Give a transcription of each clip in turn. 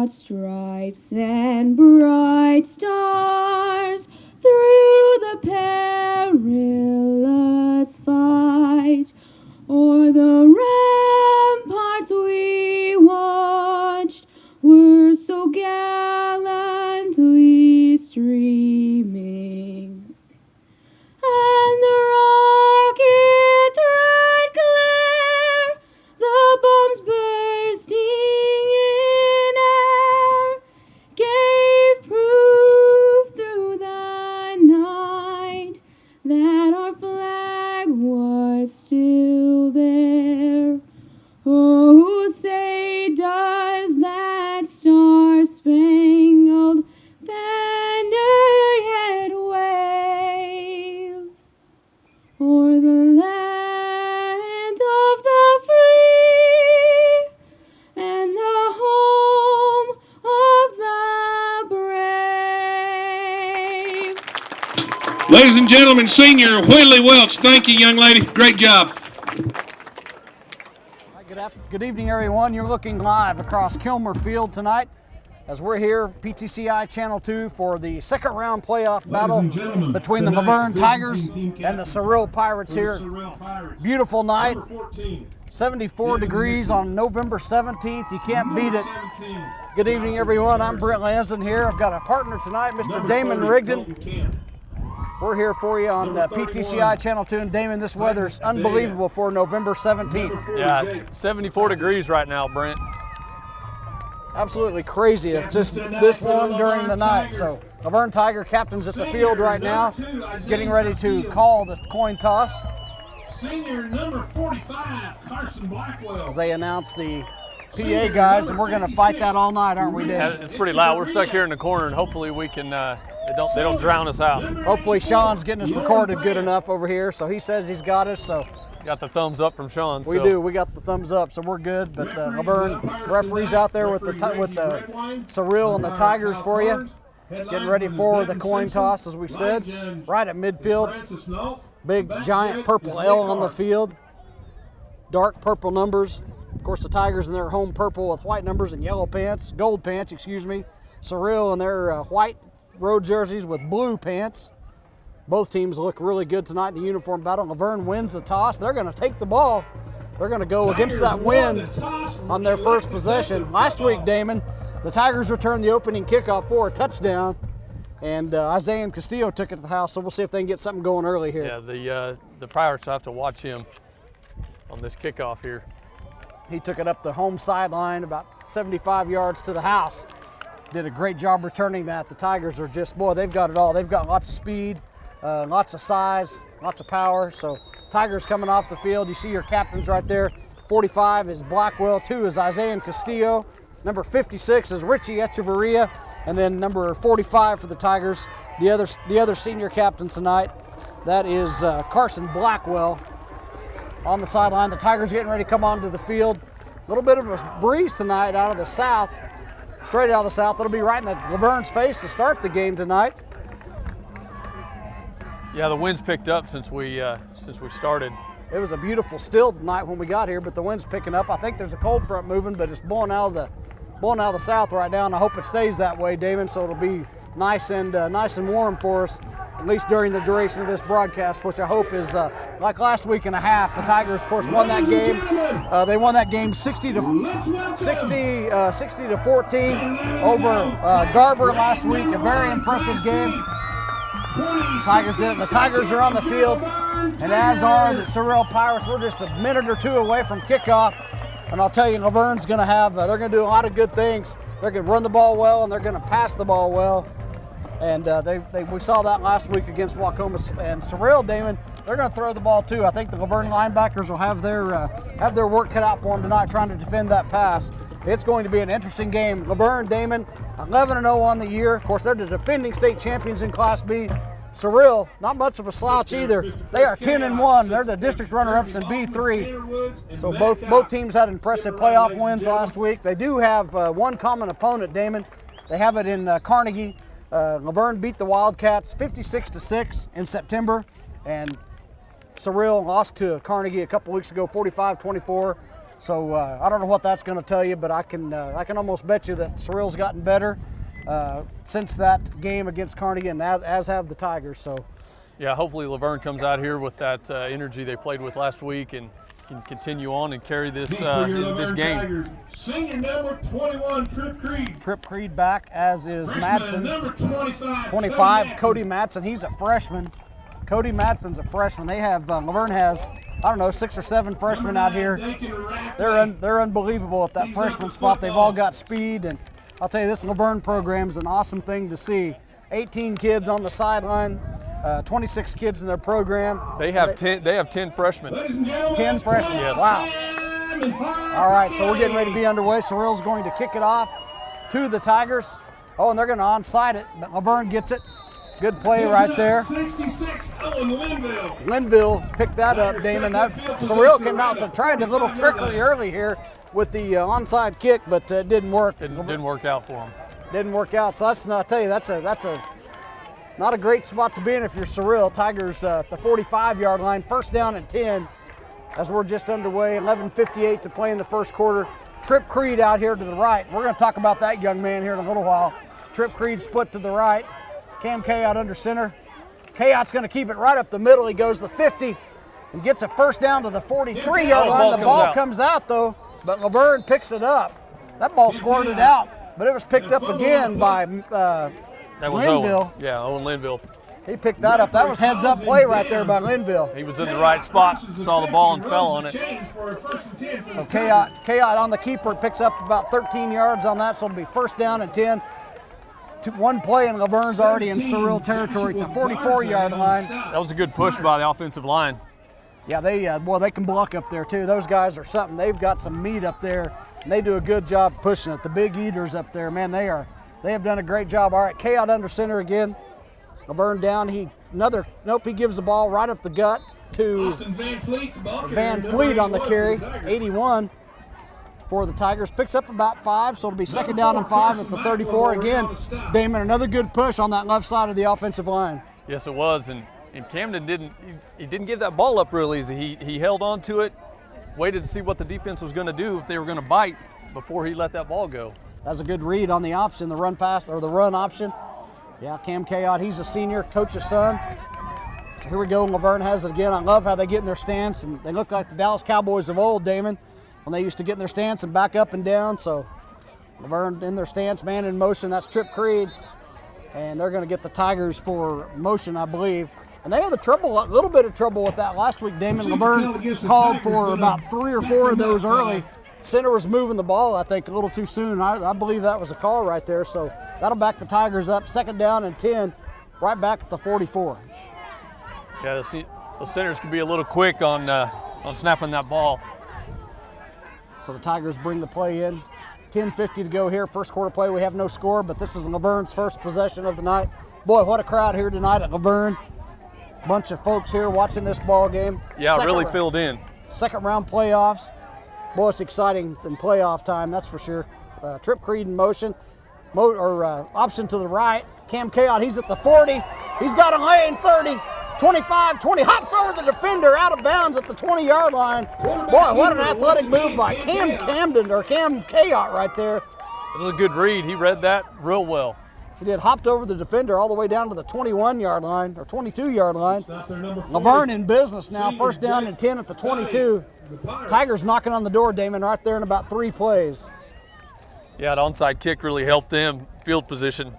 broad stripes and bright stars through the perilous fight. O'er the ramparts we watched were so gallantly streaming, and the rocket's red glare, the bombs bursting in air, gave proof through the night that our flag was still there. Oh, say does that star-spangled banner yet wave o'er the land of the free and the home of the brave? Ladies and gentlemen, Senior Whitley Welch. Thank you, young lady. Great job. Good evening, everyone. You're looking live across Kilmer Field tonight as we're here, PTCI Channel 2, for the second round playoff battle between the Laverne Tigers and the Cyril Pirates here. Beautiful night, 74 degrees on November 17th. You can't beat it. Good evening, everyone. I'm Brent Lansden here. I've got a partner tonight, Mr. Damon Rigdon. We're here for you on PTCI Channel 2. And Damon, this weather's unbelievable for November 17th. Yeah, 74 degrees right now, Brent. Absolutely crazy. It's just this warm during the night. So Laverne Tiger captain's at the field right now, getting ready to call the coin toss. Senior number 45, Carson Blackwell. As they announce the PA guys, and we're going to fight that all night, aren't we, Dave? Yeah, it's pretty loud. We're stuck here in the corner, and hopefully we can. They don't drown us out. Hopefully Sean's getting us recorded good enough over here, so he says he's got us. So got the thumbs up from Sean. We do. We got the thumbs up, so we're good. But Laverne referees out there with the Cyril and the Tigers for you, getting ready for the coin toss, as we said, right at midfield. Big giant purple L on the field. Dark purple numbers. Of course, the Tigers in their home purple with white numbers and yellow pants, gold pants, excuse me. Cyril in their white road jerseys with blue pants. Both teams look really good tonight in the uniform battle. Laverne wins the toss. They're going to take the ball. They're going to go against that wind on their first possession. Last week, Damon, the Tigers returned the opening kickoff for a touchdown, and Isaiah Castillo took it to the house, so we'll see if they can get something going early here. Yeah, the Pirates have to watch him on this kickoff here. He took it up the home sideline about 75 yards to the house. Did a great job returning that. The Tigers are just, boy, they've got it all. They've got lots of speed, lots of size, lots of power. So Tigers coming off the field. You see your captains right there. 45 is Blackwell, 2 is Isaiah Castillo. Number 56 is Richie Echeverria. And then number 45 for the Tigers, the other senior captain tonight, that is Carson Blackwell on the sideline. The Tigers getting ready to come onto the field. A little bit of a breeze tonight out of the south. Straight out of the south. It'll be right in the Laverne's face to start the game tonight. Yeah, the wind's picked up since we started. It was a beautiful still night when we got here, but the wind's picking up. I think there's a cold front moving, but it's blowing out of the south right now, and I hope it stays that way, Damon. So it'll be nice and warm for us, at least during the duration of this broadcast, which I hope is like last week and a half. The Tigers, of course, won that game. They won that game 60 to 14 over Garber last week. A very impressive game. Tigers did it. The Tigers are on the field, and as are the Cyril Pirates. We're just a minute or two away from kickoff, and I'll tell you, Laverne's going to have. They're going to do a lot of good things. They're going to run the ball well, and they're going to pass the ball well. And we saw that last week against Wacomas and Cyril. Damon, they're going to throw the ball too. I think the Laverne linebackers will have their work cut out for them tonight, trying to defend that pass. It's going to be an interesting game. Laverne, Damon, 11-0 on the year. Of course, they're the defending state champions in Class B. Cyril, not much of a slouch either. They are 10-1. They're the district runner-ups in B3. So both teams had impressive playoff wins last week. They do have one common opponent, Damon. They have it in Carnegie. Laverne beat the Wildcats 56-6 in September, and Cyril lost to Carnegie a couple weeks ago, 45-24. So I don't know what that's going to tell you, but I can almost bet you that Cyril's gotten better since that game against Carnegie, and as have the Tigers. So yeah, hopefully Laverne comes out here with that energy they played with last week and can continue on and carry this this game. Tigers. Senior number 21, Trip Creed. Trip Creed back, as is Freshman Madsen. number 25, 25, Cody Madsen. He's a freshman. Cody Madsen's a freshman. They have Laverne has, I don't know, 6 or 7 freshmen out here. They're unbelievable at that freshman spot. They've all got speed, and I'll tell you, this Laverne program is an awesome thing to see. 18 kids on the sideline, 26 kids in their program. They have 10 freshmen. 10 freshmen. Yes. Wow. All right, so we're getting ready to be underway. Cyril's going to kick it off to the Tigers. Oh, and they're going to onside it, but Laverne gets it. Good play right there. 66, Linville. Linville picked that up, Damon. Cyril came out with trying a little trickery early here with the onside kick, but it didn't work. Didn't work out for him. Didn't work out. So that's, I'll tell you, that's a not a great spot to be in if you're Cyril. Tigers at the 45-yard line, first down and 10. As we're just underway, 11:58 to play in the first quarter. Trip Creed out here to the right. We're going to talk about that young man here in a little while. Trip Creed split to the right. Cam Kayot under center. Kayot's going to keep it right up the middle. He goes the 50 and gets a first down to the 43-yard line. The ball comes out though, but Laverne picks it up. That ball squirted out, but it was picked up again by Linville. Owen. Yeah, Owen Linville. He picked that up. That was heads-up play right there by Linville. He was in the right spot, saw the ball and fell on it. So Kayot on the keeper picks up about 13 yards on that, so it'll be first down and 10. One play and Laverne's already in Cyril territory at the 44-yard line. That was a good push by the offensive line. Yeah, they can block up there too. Those guys are something. They've got some meat up there, and they do a good job pushing it. The big eaters up there, man, they have done a great job. All right, Kayot under center again. Laverne down. He gives the ball right up the gut to Van Fleet on the carry. 81 for the Tigers. Picks up about 5, so it'll be second down and 5 at the 34. Again, Damon, another good push on that left side of the offensive line. Yes, it was, and Camden didn't give that ball up real easy. He held on to it, waited to see what the defense was going to do, if they were going to bite before he let that ball go. That's a good read on the option, the run pass or the run option. Yeah, Cam Kayot, he's a senior, coach's son. So here we go, Laverne has it again. I love how they get in their stance, and they look like the Dallas Cowboys of old, Damon, when they used to get in their stance and back up and down. So Laverne in their stance, man in motion. That's Trip Creed, and they're going to get the Tigers for motion, I believe. And they had a little bit of trouble with that last week, Damon. Laverne called for about 3 or 4 of those early. Center was moving the ball, I think, a little too soon. I believe that was a call right there. So that'll back the Tigers up. Second down and 10, right back at the 44. Yeah, the centers can be a little quick on snapping that ball. So the Tigers bring the play in. 10:50 to go here. First quarter play. We have no score, but this is Laverne's first possession of the night. Boy, what a crowd here tonight at Laverne. Bunch of folks here watching this ball game. Yeah, really filled in. Second round playoffs. Boy, it's exciting in playoff time, that's for sure. Trip Creed in motion. Option to the right. Cam Kayot, he's at the 40. He's got a lane, 30, 25, 20. Hops over the defender, out of bounds at the 20-yard line. Boy, what an athletic move by Cam Kayot right there. It was a good read. He read that real well. He did, hopped over the defender all the way down to the 21-yard line, or 22-yard line. Laverne in business now, first down and 10 at the 22. Tigers knocking on the door, Damon, right there in about 3 plays. Yeah, the onside kick really helped them field position.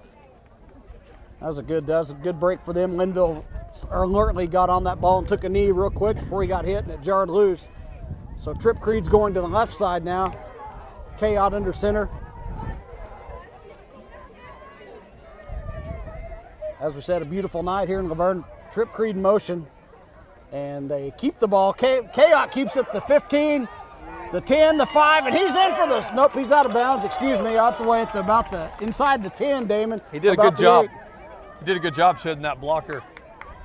That was a good break for them. Linville alertly got on that ball and took a knee real quick before he got hit, and it jarred loose. So Trip Creed's going to the left side now. Kayot under center. As we said, a beautiful night here in Laverne. Trip Creed in motion, and they keep the ball. Kayot keeps it the 15, the 10, the 5, and he's in for this. Nope, he's out of bounds. Excuse me, out the way at about the inside the 10, Damon. He did a good job. He did a good job shedding that blocker.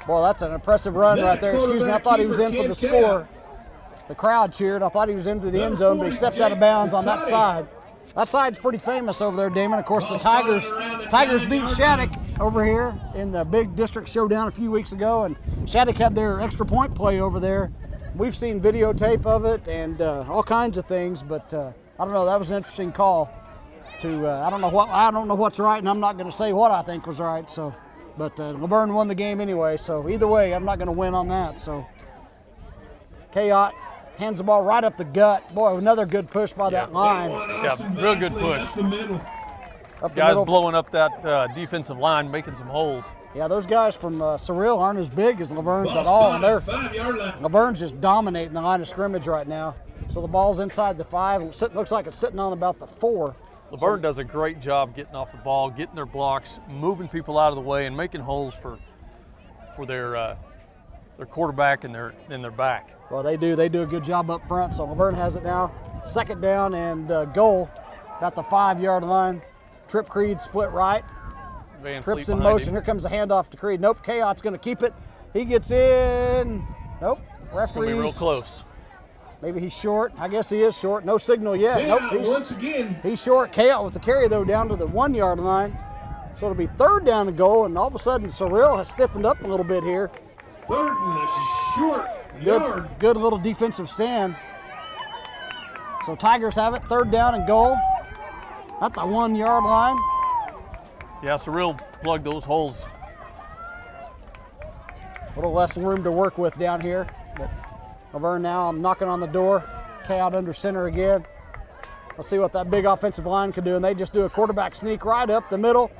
Boy, that's an impressive run right there. Excuse me, I thought he was in for the score. The crowd cheered. I thought he was into the end zone, but he stepped out of bounds on that side. That side's pretty famous over there, Damon. Of course, the Tigers beat Shattuck over here in the big district showdown a few weeks ago, and Shattuck had their extra point play over there we've seen videotape of it and all kinds of things, but I don't know. That was an interesting call. I don't know what's right, and I'm not going to say what I think was right. So, but Laverne won the game anyway. So either way, I'm not going to win on that. So, Kayot hands the ball right up the gut. Boy, another good push by that line. Yeah, real good push. Up the Guys middle. blowing up that defensive line, making some holes. Yeah, those guys from Cyril aren't as big as Laverne's at all, and Laverne's just dominating the line of scrimmage right now. So the ball's inside the 5, and it looks like it's sitting on about the 4. Laverne does a great job getting off the ball, getting their blocks, moving people out of the way, and making holes for their quarterback and their back. Well, they do a good job up front. So Laverne has it now, 2nd down and goal, at the 5-yard line. Trip Creed split right. Van Trips Fleet in behind motion. him. Here comes the handoff to Creed. Nope, Kayot's going to keep it. He gets in. Nope, It's going to be real referees. close. Maybe he's short. I guess he is short. No signal yet. Nope, Once again. he's short. Kayot with the carry, though, down to the 1-yard line. So it'll be 3rd down and goal, and all of a sudden Cyril has stiffened up a little bit here. 3rd and a short yard. Good little defensive stand. So Tigers have it, 3rd down and goal at the 1-yard line. Yeah, Cyril plugged those holes. A little less room to work with down here. But Laverne now knocking on the door. Kayot under center again. Let's see what that big offensive line can do. And they just do a quarterback sneak right up the middle.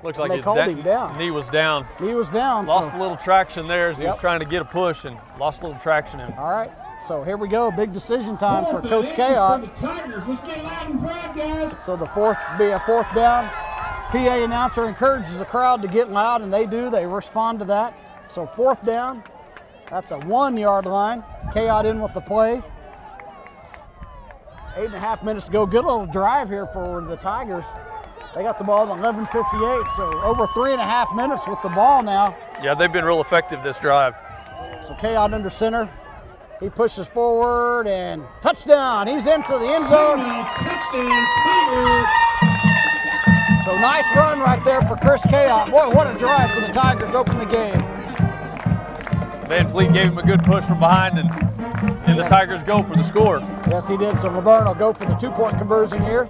Looks like They his called him down. knee was down. He was down. Lost so, a little traction there as he was Yep. trying to get a push and lost a little traction in. all right. So here we go. Big decision time for 4th and Coach inches Kayot. for the Tigers. Let's get loud and proud, guys. So the be a 4th down. PA announcer encourages the crowd to get loud, and they do. They respond to that. So 4th down at the 1-yard line. Kayot in with the play. 8.5 minutes to go. Good little drive here for the Tigers. They got the ball at 11:58, so over 3.5 minutes with the ball now. Yeah, they've been real effective this drive. So Kayot under center. He pushes forward and touchdown. He's into the end zone. Touchdown, Tigers. So nice run right there for Chris Kayot. Boy, what a drive for the Tigers to open the game. Van Fleet gave him a good push from behind, and the Tigers go for the score. Yes, he did. So Laverne will go for the 2-point conversion here.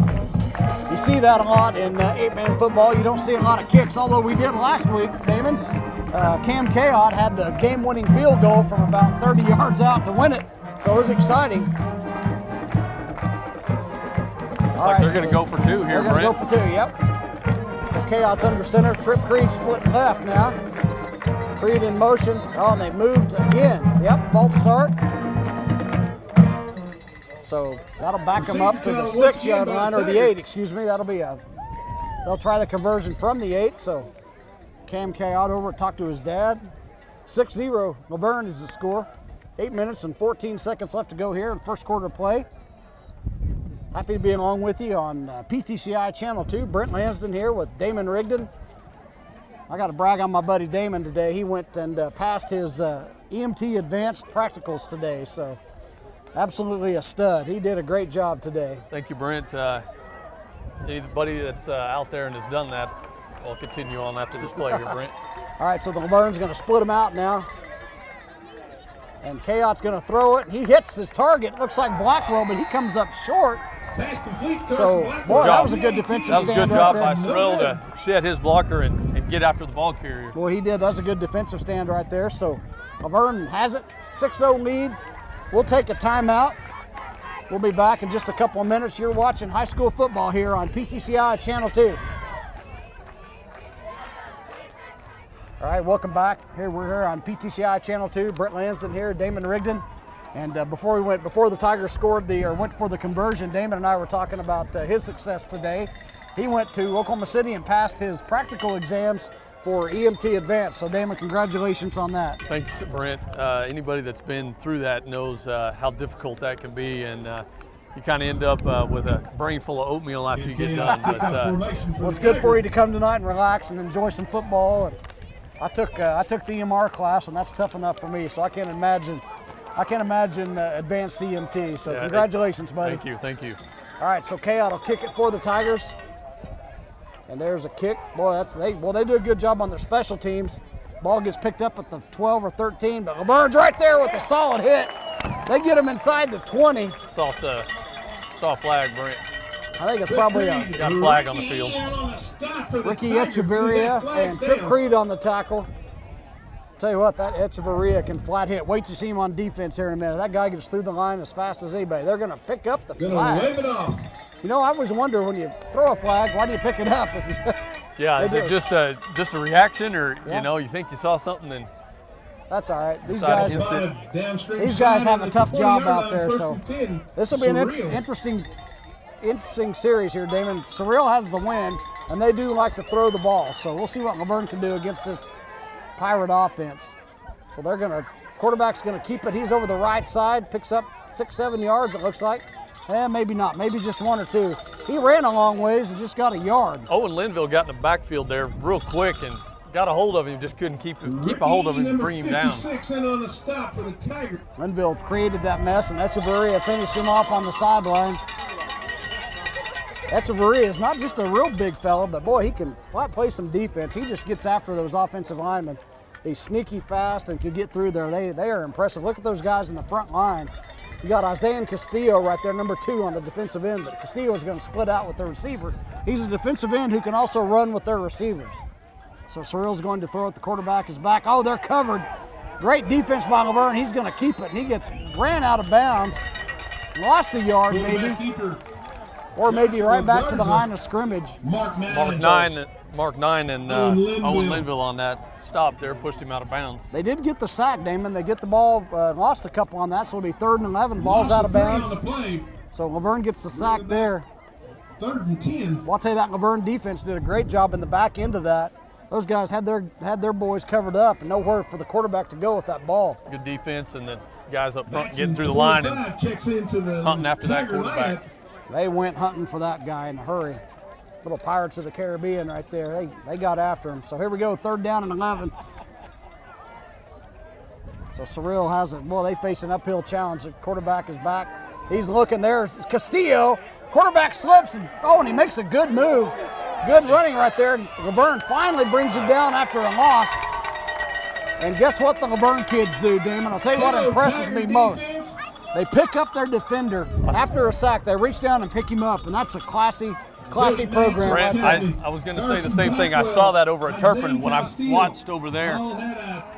You see that a lot in 8-man football. You don't see a lot of kicks, although we did last week, Damon. Cam Kayot had the game-winning field goal from about 30 yards out to win it, so it was exciting. Looks like they're going to go for 2 here, They're going to go Brent. for 2, yep. So Kayot's under center. Trip Creed split left now. Creed in motion. Oh, and they moved again. Yep, false start. So that'll back them up to the 6-yard line, or the 8, excuse me. That'll be they'll try the conversion from the 8. So Cam Kayot over to talk to his dad. 6-0, Laverne is the score. 8 minutes and 14 seconds left to go here in first quarter play. Happy to be along with you on PTCI Channel 2. Brent Lansden here with Damon Rigdon. I got to brag on my buddy Damon today. He went and passed his EMT advanced practicals today, so absolutely a stud. He did a great job today. Thank you, Brent. Anybody that's out there and has done that, I'll continue on after this play here, Brent. All right, so the Laverne's going to split them out now. And Kayot's going to throw it. He hits his target. Looks like Blackwell, but he comes up short. Pass complete. So, boy, that was a good defensive That was a stand good right job by there. Cyril to shed his blocker and get after the ball carrier. Boy, he did. That's a good defensive stand right there. So Laverne has it. 6-0 lead. We'll take a timeout. We'll be back in just a couple of minutes. You're watching high school football here on PTCI Channel 2. All right, welcome back. We're here on PTCI Channel 2. Brent Lansden here, Damon Rigdon. And before the Tigers went for the conversion, Damon and I were talking about his success today. He went to Oklahoma City and passed his practical exams for EMT Advanced. So Damon, congratulations on that. Thanks, Brent. Anybody that's been through that knows how difficult that can be, and you kind of end up with a brain full of oatmeal after you get done. But Well, it's good for you to come tonight and relax and enjoy some football. And I took the EMR class, and that's tough enough for me. So I can't imagine advanced EMT. So yeah, congratulations, buddy. Thank you. All right, so Kayot will kick it for the Tigers. And there's a kick. Boy, they do a good job on their special teams. Ball gets picked up at the 12 or 13, but Laverne's right there with a solid hit. They get him inside the 20. Saw a flag, Brent. I think it's probably Got a flag on the field. Ricky Echeverria and Trip Creed on the tackle. Tell you what, that Echeverria can flat hit. Wait to see him on defense here in a minute. That guy gets through the line as fast as anybody. They're going to pick up the flag. Wave it off. You know, I always wonder when you throw a flag, why do you pick it up? If you, Yeah, is it just a reaction, or Yeah. you know, you think you saw something and that's all right. These decided guys, against it? these guys have a tough job out there, so this will be an interesting series here, Damon. Cyril has the win, and they do like to throw the ball, so we'll see what Laverne can do against this Pirate offense. So quarterback's gonna keep it. He's over the right side, picks up 6-7 yards, it looks like. Maybe not, maybe just 1 or 2. He ran a long ways and just got a yard. Owen Linville got in the backfield there real quick and got a hold of him, just couldn't keep a hold of him and bring him down. And on the stop for the Tigers. Linville created that mess, and Echeverria finished him off on the sideline. Echeverria is not just a real big fella, but boy, he can flat play some defense. He just gets after those offensive linemen. He's sneaky fast and can get through there. They are impressive. Look at those guys in the front line. You got Isaiah Castillo right there, number 2 on the defensive end, but Castillo is going to split out with the receiver. He's a defensive end who can also run with their receivers. So Cyril's going to throw it. The quarterback is back. Oh, they're covered. Great defense by Laverne. He's going to keep it, and he gets ran out of bounds. Lost the yard, maybe. Or maybe right back to the line of scrimmage. Mark 9 and Owen Linville on that stop there pushed him out of bounds. They did get the sack, Damon. They get the ball, lost a couple on that, so it'll be 3rd and 11. Ball's out of bounds. So Laverne gets the sack there. 3rd and 10. Well, I'll tell you that Laverne defense did a great job in the back end of that. Those guys had their boys covered up and nowhere for the quarterback to go with that ball. Good defense, and the guys up front getting through the line and hunting after that quarterback. They went hunting for that guy in a hurry. Little Pirates of the Caribbean right there. They got after him. So here we go, 3rd down and 11. So Cyril has it. Boy, they face an uphill challenge. The quarterback is back. He's looking there. Castillo. Quarterback slips, and he makes a good move. Good running right there. Laverne finally brings him down after a loss. And guess what the Laverne kids do, Damon? I'll tell you what impresses me most. They pick up their defender after a sack. They reach down and pick him up, and that's a classy program. Brent, right I was going to say the same thing. I saw that over at Turpin when I watched over there.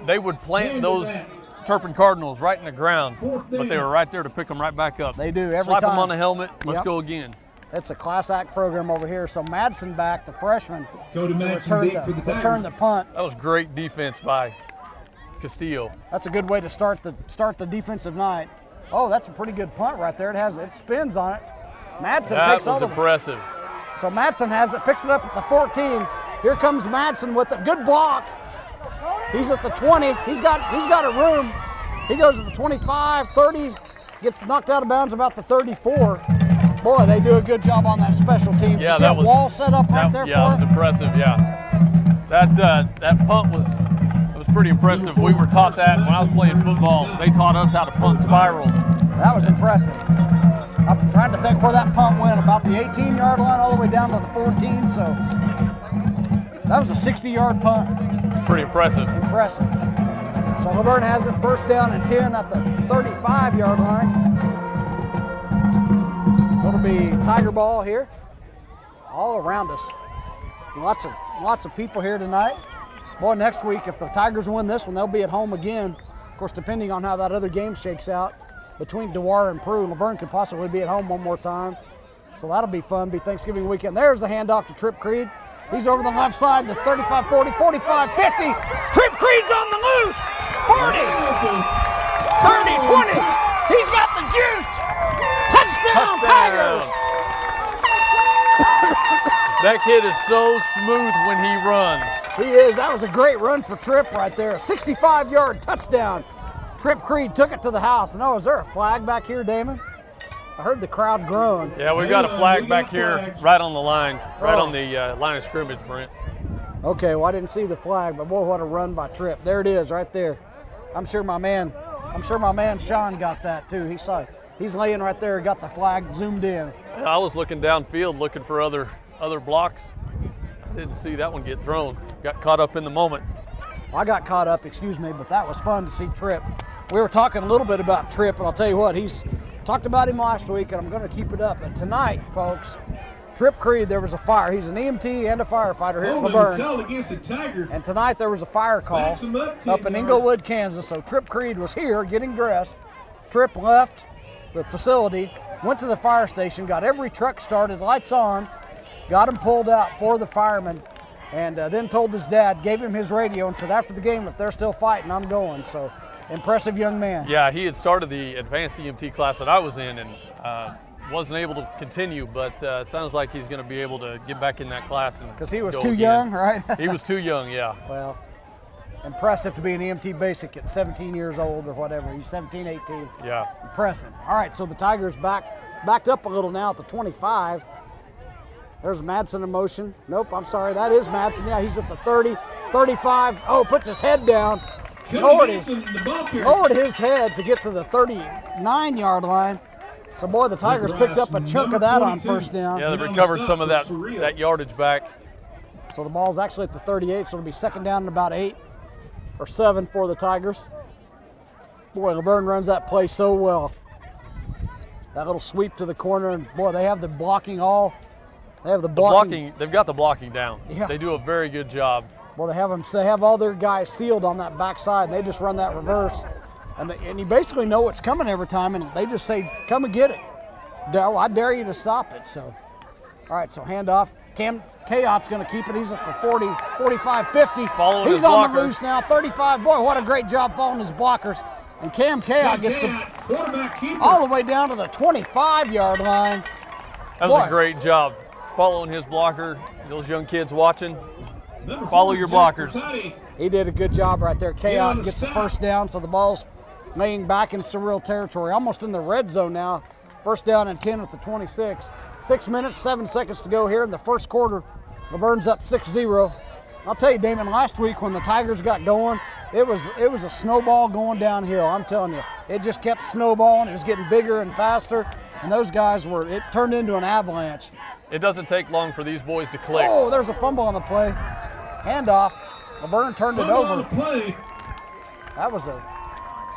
They would plant those Turpin Cardinals right in the ground, but they were right there to pick them right back up. They do every Slap time. them on the helmet. Let's Yep. go again. It's a class act program over here. So Madsen back, the freshman, Go to to Madsen return deep for the the Tigers. punt. That was great defense by Castillo. That's a good way to start the defensive night. Oh, that's a pretty good punt right there. It spins on it. Madsen That takes all was the. impressive. So Madsen has it, picks it up at the 14. Here comes Madsen with it. Good block. He's at the 20. He's got a room. He goes to the 25, 30, gets knocked out of bounds about the 34. Boy, they do a good job on that special team. Yeah, that wall set up right there yeah, for it was him? impressive. Yeah, that punt was pretty impressive. We were taught that when I was playing football. They taught us how to punt spirals. That was impressive. I'm trying to think where that punt went, about the 18-yard line all the way down to the 14. So that was a 60-yard punt. Pretty impressive. Impressive. So Laverne has it 1st down and 10 at the 35-yard line. So it'll be Tiger ball here, all around us. Lots of people here tonight. Boy, next week, if the Tigers win this one, they'll be at home again. Of course, depending on how that other game shakes out between Dewar and Prue, Laverne could possibly be at home one more time. So that'll be fun, be Thanksgiving weekend. There's the handoff to Trip Creed. He's over the left side, the 35, 40, 45, 50. Trip Creed's on the loose. 40, 30, 20. He's got the juice. Touchdown, Tigers. That kid is so smooth when he runs. He is. That was a great run for Trip right there. A 65-yard touchdown. Trip Creed took it to the house. And is there a flag back here, Damon? I heard the crowd groan. Yeah, we've got a flag back here right on the line, right on the line of scrimmage, Brent. Okay, well, I didn't see the flag, but boy, what a run by Trip. There it is right there. I'm sure my man Sean got that too. He saw it. He's laying right there, got the flag zoomed in. I was looking downfield looking for other blocks. I didn't see that one get thrown. Got caught up in the moment. I got caught up, excuse me, but that was fun to see Tripp. We were talking a little bit about Tripp, and I'll tell you what, he's talked about him last week, and I'm going to keep it up. But tonight, folks, Tripp Creed, there was a fire. He's an EMT and a firefighter here at Laverne. And tonight there was a fire call up in Inglewood, Kansas. So Tripp Creed was here getting dressed. Tripp left the facility, went to the fire station, got every truck started, lights on, got him pulled out for the firemen, and then told his dad, gave him his radio and said, after the game, if they're still fighting, I'm going. So impressive young man. Yeah, he had started the advanced EMT class that I was in and wasn't able to continue, but it sounds like he's going to be able to get back in that class. Because he was too young, right? He was too young, yeah. Well, impressive to be an EMT basic at 17 years old or whatever. He's 17, 18. Yeah. Impressive. All right, so the Tigers backed up a little now at the 25. There's Madsen in motion. Nope, I'm sorry, that is Madsen. Yeah, he's at the 30, 35. Oh, puts his head down. Lowered his head to get to the 39-yard line. So, boy, the Tigers picked up a chunk of that on first down. Yeah, they recovered some of that yardage back. So the ball's actually at the 38, so it'll be second down and about 8 or 7 for the Tigers. Boy, Laverne runs that play so well. That little sweep to the corner, and boy, they have the blocking all. They have the blocking. They've got the blocking down. Yeah. They do a very good job. Well, they have all their guys sealed on that backside, and they just run that reverse. And you basically know what's coming every time, and they just say, come and get it. I dare you to stop it. So, all right, so handoff. Cam Kayot's going to keep it. He's at the 40, 45, 50. Following He's his on blocker. the loose now, 35. Boy, what a great job following his blockers. And Cam Kayot gets all the way down to the 25-yard line. That was a great job following his blocker. Those young kids watching, follow your blockers. He did a good job right there. Kayot gets the first down, so the ball's laying back in Cyril territory, almost in the red zone now. First down and 10 at the 26. 6 minutes, 7 seconds to go here in the first quarter. Laverne's up 6-0. I'll tell you, Damon, last week when the Tigers got going, it was a snowball going downhill. I'm telling you, it just kept snowballing. It was getting bigger and faster, and those guys it turned into an avalanche. It doesn't take long for these boys to click. Oh, there's a fumble on the play. Handoff. Laverne turned it over. That was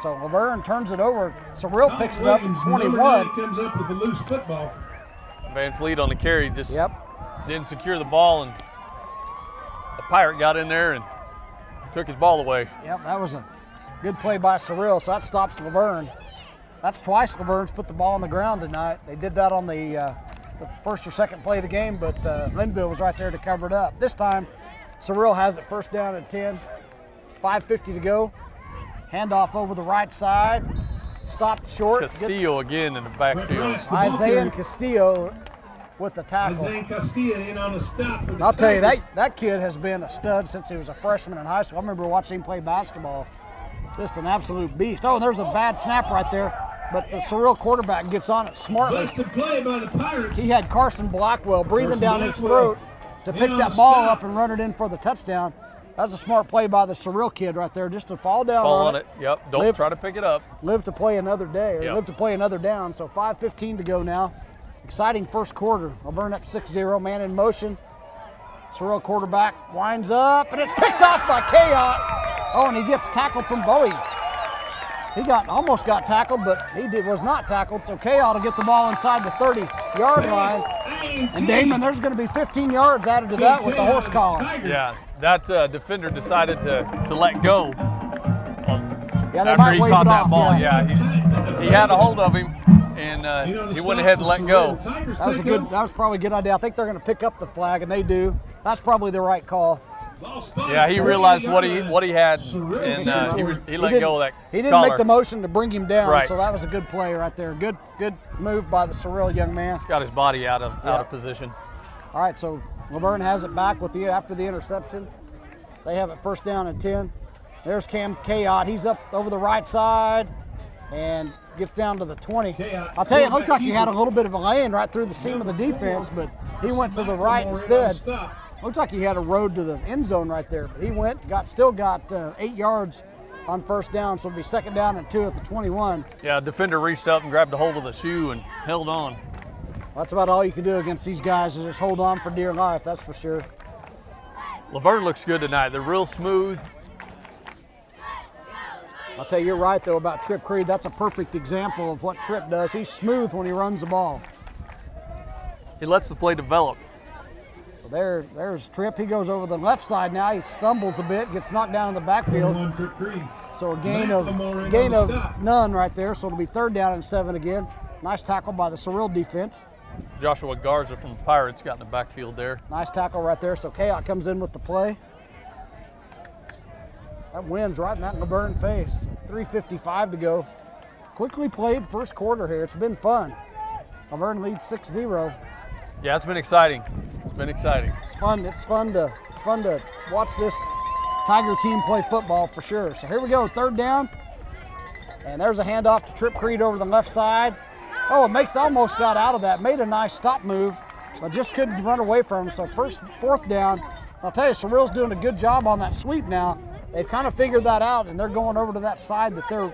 so Laverne turns it over. Cyril picks it up at 21. Comes up with a loose football. Van Fleet on the carry just didn't secure the ball, and the Pirate got in there and took his ball away. Yep, that was a good play by Cyril, so that stops Laverne. That's twice Laverne's put the ball on the ground tonight. They did that on the first or second play of the game, but Linville was right there to cover it up. This time, Cyril has it first down at 10, 5:50 to go. Handoff over the right side, stopped short. Castillo again in the backfield. Isaiah and Castillo with the tackle. Isaiah Castillo in on the stop. I'll tell you, that kid has been a stud since he was a freshman in high school. I remember watching him play basketball. Just an absolute beast. Oh, and there's a bad snap right there, but the Cyril quarterback gets on it smartly. Busted play by the Pirates. He had Carson Blackwell breathing down his throat to pick that ball up and run it in for the touchdown. That's a smart play by the Cyril kid right there, just to fall down on it. Yep, don't try to pick it up. Live to play another day, or live to play another down. So 5:15 to go now. Exciting first quarter. Laverne up 6-0, man in motion. Cyril quarterback winds up, and it's picked off by Kayot. Oh, and he gets tackled from Bowie. He almost got tackled, but was not tackled. So Kayot will get the ball inside the 30-yard line. And Damon, there's going to be 15 yards added to that with the horse collar. Yeah, that defender decided to let go after he caught that ball. Yeah, he had a hold of him, and he went ahead and let go. That was probably a good idea. I think they're going to pick up the flag, and they do. That's probably the right call. Yeah, he realized what he had, and he let go of that He didn't collar. make the motion to bring him down, Right. so that was a good play right there. Good move by the Cyril young man. Got his body out of position. All right, so Laverne has it back after the interception. They have it first down and 10. There's Cam Kayot. He's up over the right side and gets down to the 20. I'll tell you, it looked like he had a little bit of a lane right through the seam of the defense, but he went to the right instead. Looks like he had a road to the end zone right there, but he still got 8 yards on first down, so it'll be second down and 2 at the 21. Yeah, defender reached up and grabbed a hold of the shoe and held on. That's about all you can do against these guys is just hold on for dear life, that's for sure. Laverne looks good tonight. They're real smooth. I'll tell you, you're right, though, about Trip Creed. That's a perfect example of what Trip does. He's smooth when he runs the ball. He lets the play develop. So there's Trip. He goes over the left side now. He stumbles a bit, gets knocked down in the backfield. So a gain of none right there. So it'll be 3rd down and 7 again. Nice tackle by the Cyril defense. Joshua Garza from the Pirates got in the backfield there. Nice tackle right there. So Chaot comes in with the play. That wind's right in that Laverne face. 3:55 to go. Quickly played first quarter here. It's been fun. Laverne leads 6-0. Yeah, it's been exciting. It's been exciting. It's fun to watch this Tiger team play football for sure. So here we go, 3rd down. And there's a handoff to Trip Creed over the left side. Oh, almost got out of that. Made a nice stop move, but just couldn't run away from him. So 4th down. I'll tell you, Cyril's doing a good job on that sweep now. They've kind of figured that out, and they're going over to that side that they're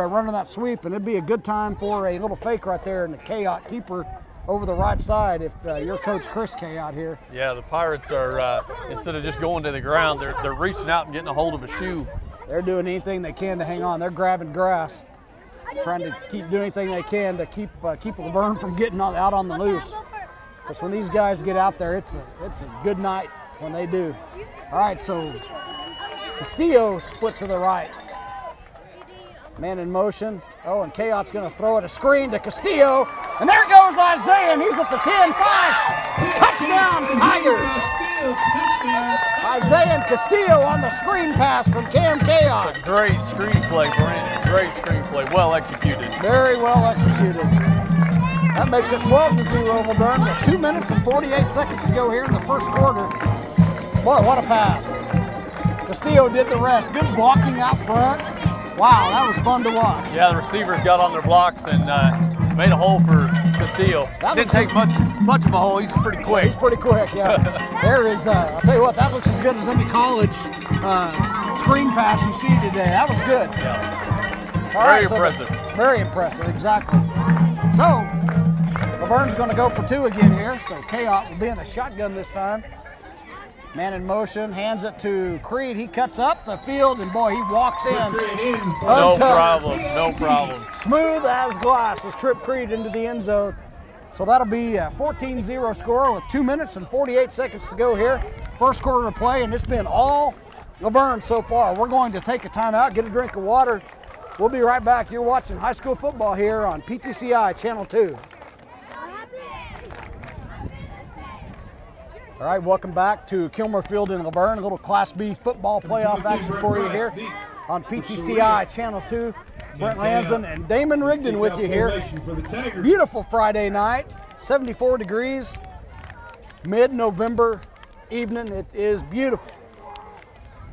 running that sweep, and it'd be a good time for a little fake right there, and the Chaot keeper over the right side if you're Coach Chris Chaot here. Yeah, the Pirates are, instead of just going to the ground, they're reaching out and getting a hold of a shoe. They're doing anything they can to hang on. They're grabbing grass, trying to keep doing anything they can to keep Laverne from getting out on the loose. Because when these guys get out there, it's a good night when they do. All right, so Castillo split to the right. Man in motion. Oh, and Chaot's going to throw it a screen to Castillo. And there goes Isaiah, and he's at the 10-5. Touchdown, Tigers. Isaiah and Castillo on the screen pass from Cam Chaot. It's a great screenplay, Brent. Great screenplay. Well executed. Very well executed. That makes it 12-0 Laverne with 2 minutes and 48 seconds to go here in the first quarter. Boy, what a pass. Castillo did the rest. Good blocking out front. Wow, that was fun to watch. Yeah, the receivers got on their blocks and made a hole for Castillo. Didn't take much of a hole. He's pretty quick. He's pretty quick, yeah. There is, I'll tell you what, that looks as good as any college screen pass you see today. That was good. Yeah. Very impressive. Very impressive, exactly. So, Laverne's going to go for 2 again here. So Chaot will be in the shotgun this time. Man in motion, hands it to Creed. He cuts up the field, and boy, he walks in. No problem, no problem. Smooth as glass as Trip Creed into the end zone. So that'll be a 14-0 score with 2 minutes and 48 seconds to go here. First quarter of play, and it's been all Laverne so far. We're going to take a timeout, get a drink of water. We'll be right back. You're watching high school football here on PTCI Channel 2. All right, welcome back to Kilmer Field in Laverne. A little Class B football playoff action for you here on PTCI Channel 2. Brent Lansden and Damon Rigdon with you here. Beautiful Friday night, 74 degrees, mid-November evening. It is beautiful.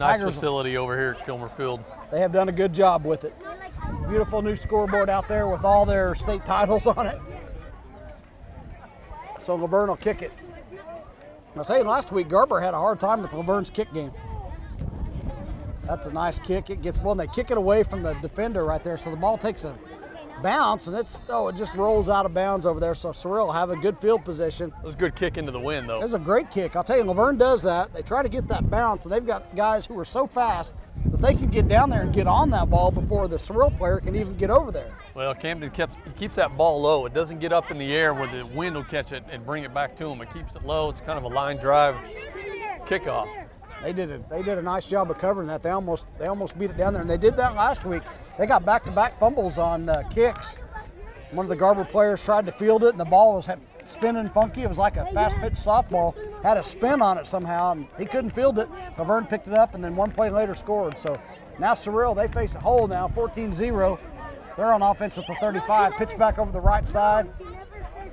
Nice Tigers, facility over here at Kilmer Field. They have done a good job with it. Beautiful new scoreboard out there with all their state titles on it. So Laverne will kick it. I'll tell you, last week Garber had a hard time with Laverne's kick game. That's a nice kick. It gets one. They kick it away from the defender right there, so the ball takes a bounce, and it just rolls out of bounds over there. So Cyril will have a good field position. It was a good kick into the wind, though. It was a great kick. I'll tell you, Laverne does that. They try to get that bounce, and they've got guys who are so fast that they can get down there and get on that ball before the Cyril player can even get over there. Well, Camden keeps that ball low. It doesn't get up in the air where the wind will catch it and bring it back to him. It keeps it low. It's kind of a line drive kickoff. They did a nice job of covering that. They almost beat it down there, and they did that last week. They got back-to-back fumbles on kicks. One of the Garber players tried to field it, and the ball was spinning funky. It was like a fast-pitch softball. Had a spin on it somehow, and he couldn't field it. Laverne picked it up, and then one play later scored. So now Cyril, they face a hole now, 14-0. They're on offense at the 35. Pitch back over the right side.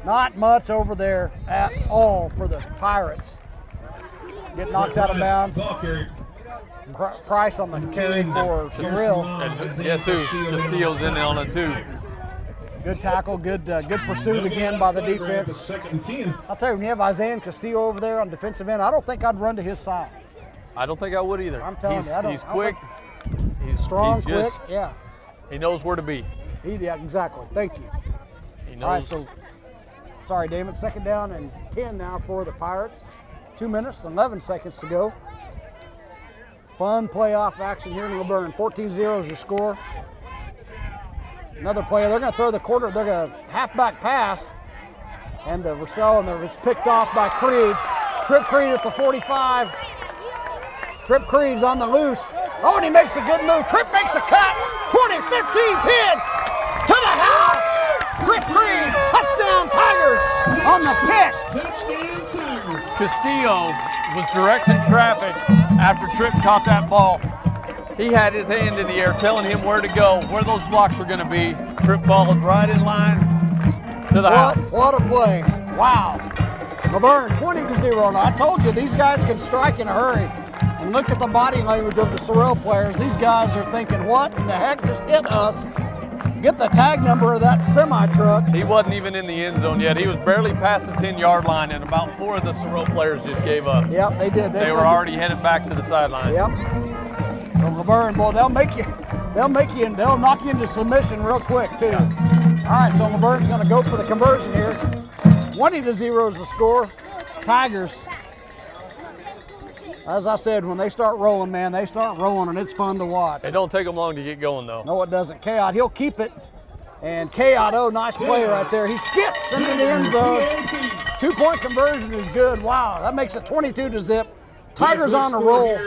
Not much over there at all for the Pirates. Get knocked out of bounds. Price on the carry for Cyril. And guess who? Castillo's in on it too. Good tackle, good pursuit again by the defense. I'll tell you, when you have Isaiah and Castillo over there on defensive end, I don't think I'd run to his side. I don't think I would either. I'm telling you, he's quick. He's strong, quick, yeah. He knows where to be. Yeah, exactly. Thank you. He knows. All right, so, sorry, Damon. 2nd down and 10 now for the Pirates. 2 minutes and 11 seconds to go. Fun playoff action here in Laverne. 14-0 is your score. Another play. They're going to throw the quarter. They're going to halfback pass. And the Rousseau, and it's picked off by Creed. Trip Creed at the 45. Trip Creed's on the loose. Oh, and he makes a good move. Trip makes a cut. 20, 15, 10. To the house. Trip Creed. Touchdown Tigers on the pick. Castillo was directing traffic after Trip caught that ball. He had his hand in the air telling him where to go, where those blocks were going to be. Trip followed right in line to the house. What a play. Wow. Laverne 20-0. Now, I told you these guys can strike in a hurry. And look at the body language of the Cyril players. These guys are thinking, what in the heck just hit us? Get the tag number of that semi-truck. He wasn't even in the end zone yet. He was barely past the 10-yard line, and about 4 of the Cyril players just gave up. Yep, they did. They were already headed back to the sideline. Yep. So Laverne, boy, they'll knock you into submission real quick too. All right, so Laverne's going to go for the conversion here. 20-0 is the score. Tigers. As I said, when they start rolling, man, they start rolling, and it's fun to watch. It don't take them long to get going, though. No, it doesn't. Chaot, he'll keep it. And Chaot, oh, nice play right there. He skips into the end zone. 2-point conversion is good. Wow, that makes it 22-0. Tigers on the roll.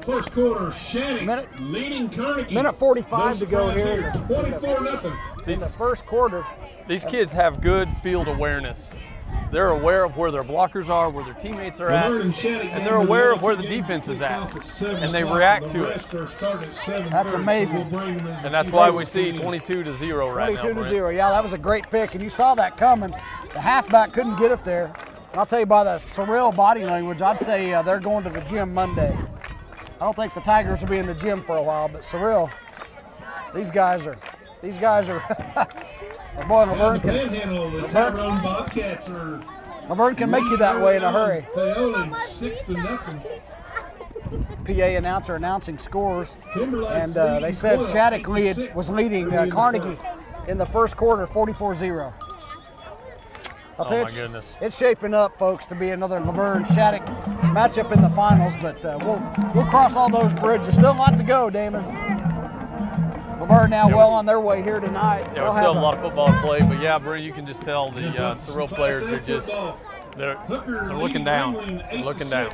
First quarter, Shannon leading Carnegie. Minute 45 to go here. 24-0. In the first quarter. These kids have good field awareness. They're aware of where their blockers are, where their teammates are at, and they're aware of where the defense is at, and they react to it. That's amazing. And that's why we see 22-0 right now. 22-0, yeah, that was a great pick, and you saw that coming. The halfback couldn't get it there. And I'll tell you by the Cyril body language, I'd say they're going to the gym Monday. I don't think the Tigers will be in the gym for a while, but Cyril, these guys are boy, Laverne can make you that way in a hurry. PA announcer announcing scores, and they said Shattuck was leading Carnegie in the first quarter, 44-0. I'll tell you, it's shaping up, folks, to be another Laverne-Shattuck matchup in the finals, but we'll cross all those bridges. Still a lot to go, Damon. Laverne now well on their way here tonight. Yeah, there's still a lot of football to play, but yeah, Bree, you can just tell the Cyril players are just they're looking down. They're looking down.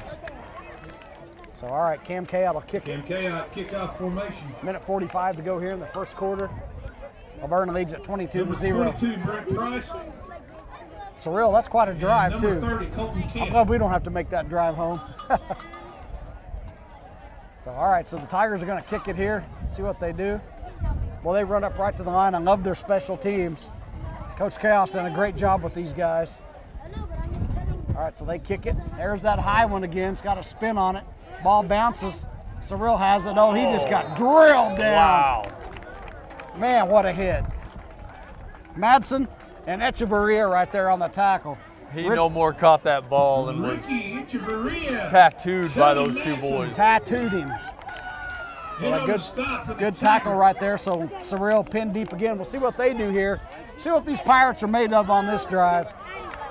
So all right, Cam Chaot will kick it. Cam Chaot kickoff formation. Minute 45 to go here in the first quarter. Laverne leads at 22-0. Cyril, that's quite a drive too. I'm glad we don't have to make that drive home. So all right, so the Tigers are going to kick it here. See what they do. Well, they run up right to the line. I love their special teams. Coach Chaos done a great job with these guys. All right, so they kick it. There's that high one again. It's got a spin on it. Ball bounces. Cyril has it. Oh, he just got drilled down. Wow. Man, what a hit. Madsen and Echeverria right there on the tackle. He no more caught that ball and was tattooed by those two boys. Tattooed him. So a good tackle right there. So Cyril pinned deep again. We'll see what they do here. See what these Pirates are made of on this drive.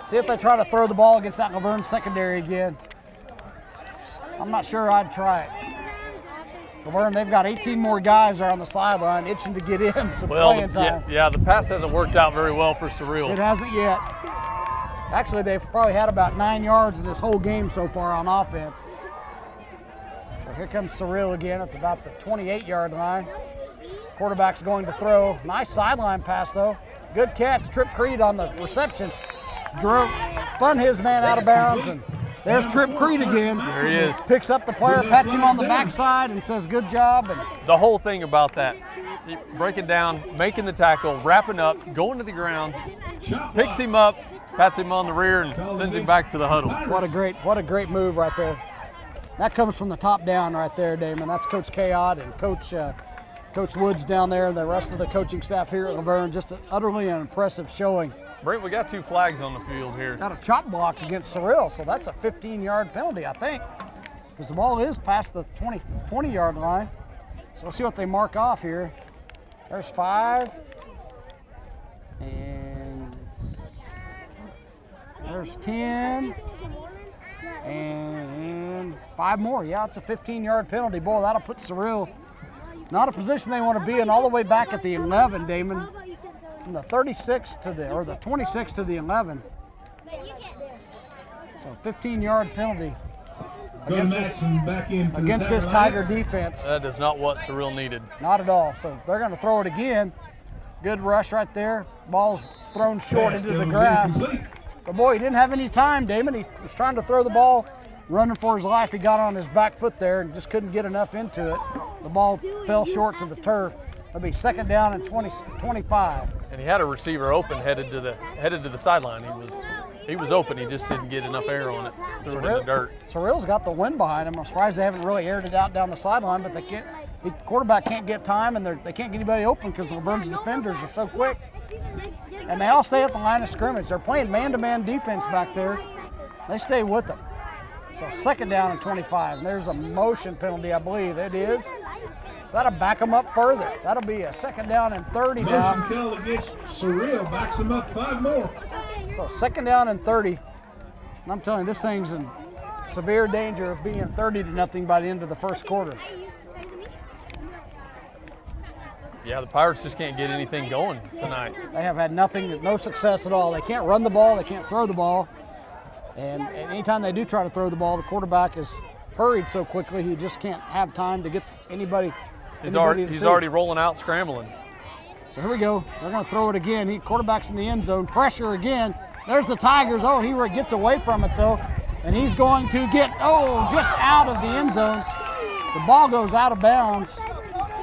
See if they try to throw the ball against that Laverne secondary again. I'm not sure I'd try it. Laverne, they've got 18 more guys there on the sideline itching to get in some playing time. Yeah, the pass hasn't worked out very well for Cyril. It hasn't yet. Actually, they've probably had about 9 yards in this whole game so far on offense. So here comes Cyril again at about the 28-yard line. Quarterback's going to throw. Nice sideline pass, though. Good catch. Trip Creed on the reception. Spun his man out of bounds, and there's Trip Creed again. There he is. Picks up the player, pats him on the backside, and says, good job. And the whole thing about that, breaking down, making the tackle, wrapping up, going to the ground, picks him up, pats him on the rear, and sends him back to the huddle. What a great move right there. That comes from the top down right there, Damon. That's Coach Chaot and Coach Woods down there, and the rest of the coaching staff here at Laverne. Just utterly an impressive showing. Brent, we got 2 flags on the field here. Got a chop block against Cyril, so that's a 15-yard penalty, I think, because the ball is past the 20-yard line. So we'll see what they mark off here. There's 5, and there's 10, and 5 more. Yeah, it's a 15-yard penalty. Boy, that'll put Cyril not a position they want to be in, all the way back at the 11, Damon. From the 36 to the 26 to the 11. So 15-yard penalty against this Tiger defense. That is not what Cyril needed. Not at all. So they're going to throw it again. Good rush right there. Ball's thrown short into the grass. But boy, he didn't have any time, Damon. He was trying to throw the ball, running for his life. He got on his back foot there and just couldn't get enough into it. The ball fell short to the turf. It'll be 2nd down and 25. And he had a receiver open headed to the sideline. He was open. He just didn't get enough air on it. Threw it in the dirt. Cyril's got the wind behind him. I'm surprised they haven't really aired it out down the sideline, but they can't. The quarterback can't get time, and they can't get anybody open because Laverne's defenders are so quick. And they all stay at the line of scrimmage. They're playing man-to-man defense back there. They stay with them. So 2nd down and 25. And there's a motion penalty, I believe it is. So that'll back them up further. That'll be a 2nd down and 30 now. Motion called against Cyril, backs them up 5 more. So 2nd down and 30. And I'm telling you, this thing's in severe danger of being 30-0 by the end of the first quarter. Yeah, the Pirates just can't get anything going tonight. They have had nothing, no success at all. They can't run the ball, they can't throw the ball. And anytime they do try to throw the ball, the quarterback is hurried so quickly he just can't have time to get anybody. He's already rolling out, scrambling. So here we go. They're going to throw it again. Quarterback's in the end zone. Pressure again. There's the Tigers. Oh, he gets away from it though, and he's going to get just out of the end zone. The ball goes out of bounds,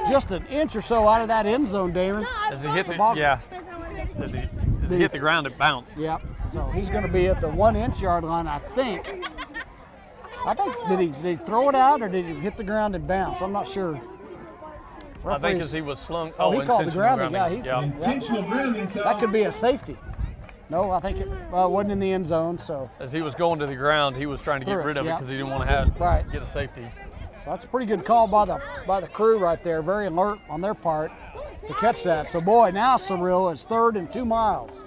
just an inch or so out of that end zone, Damon. As he hit the ball, as he hit the ground, it bounced. Yep. So he's going to be at the 1-inch yard line, I think. Did he throw it out or did he hit the ground and bounce? I'm not sure. I think as he was slung. He called the grounding. Intentional grounding call. That could be a safety. No, I think it wasn't in the end zone. So as he was going to the ground, he was trying to get rid of it because he didn't want to get a safety. So that's a pretty good call by the crew right there. Very alert on their part to catch that. So boy, now Cyril, it's 3rd and 2 miles.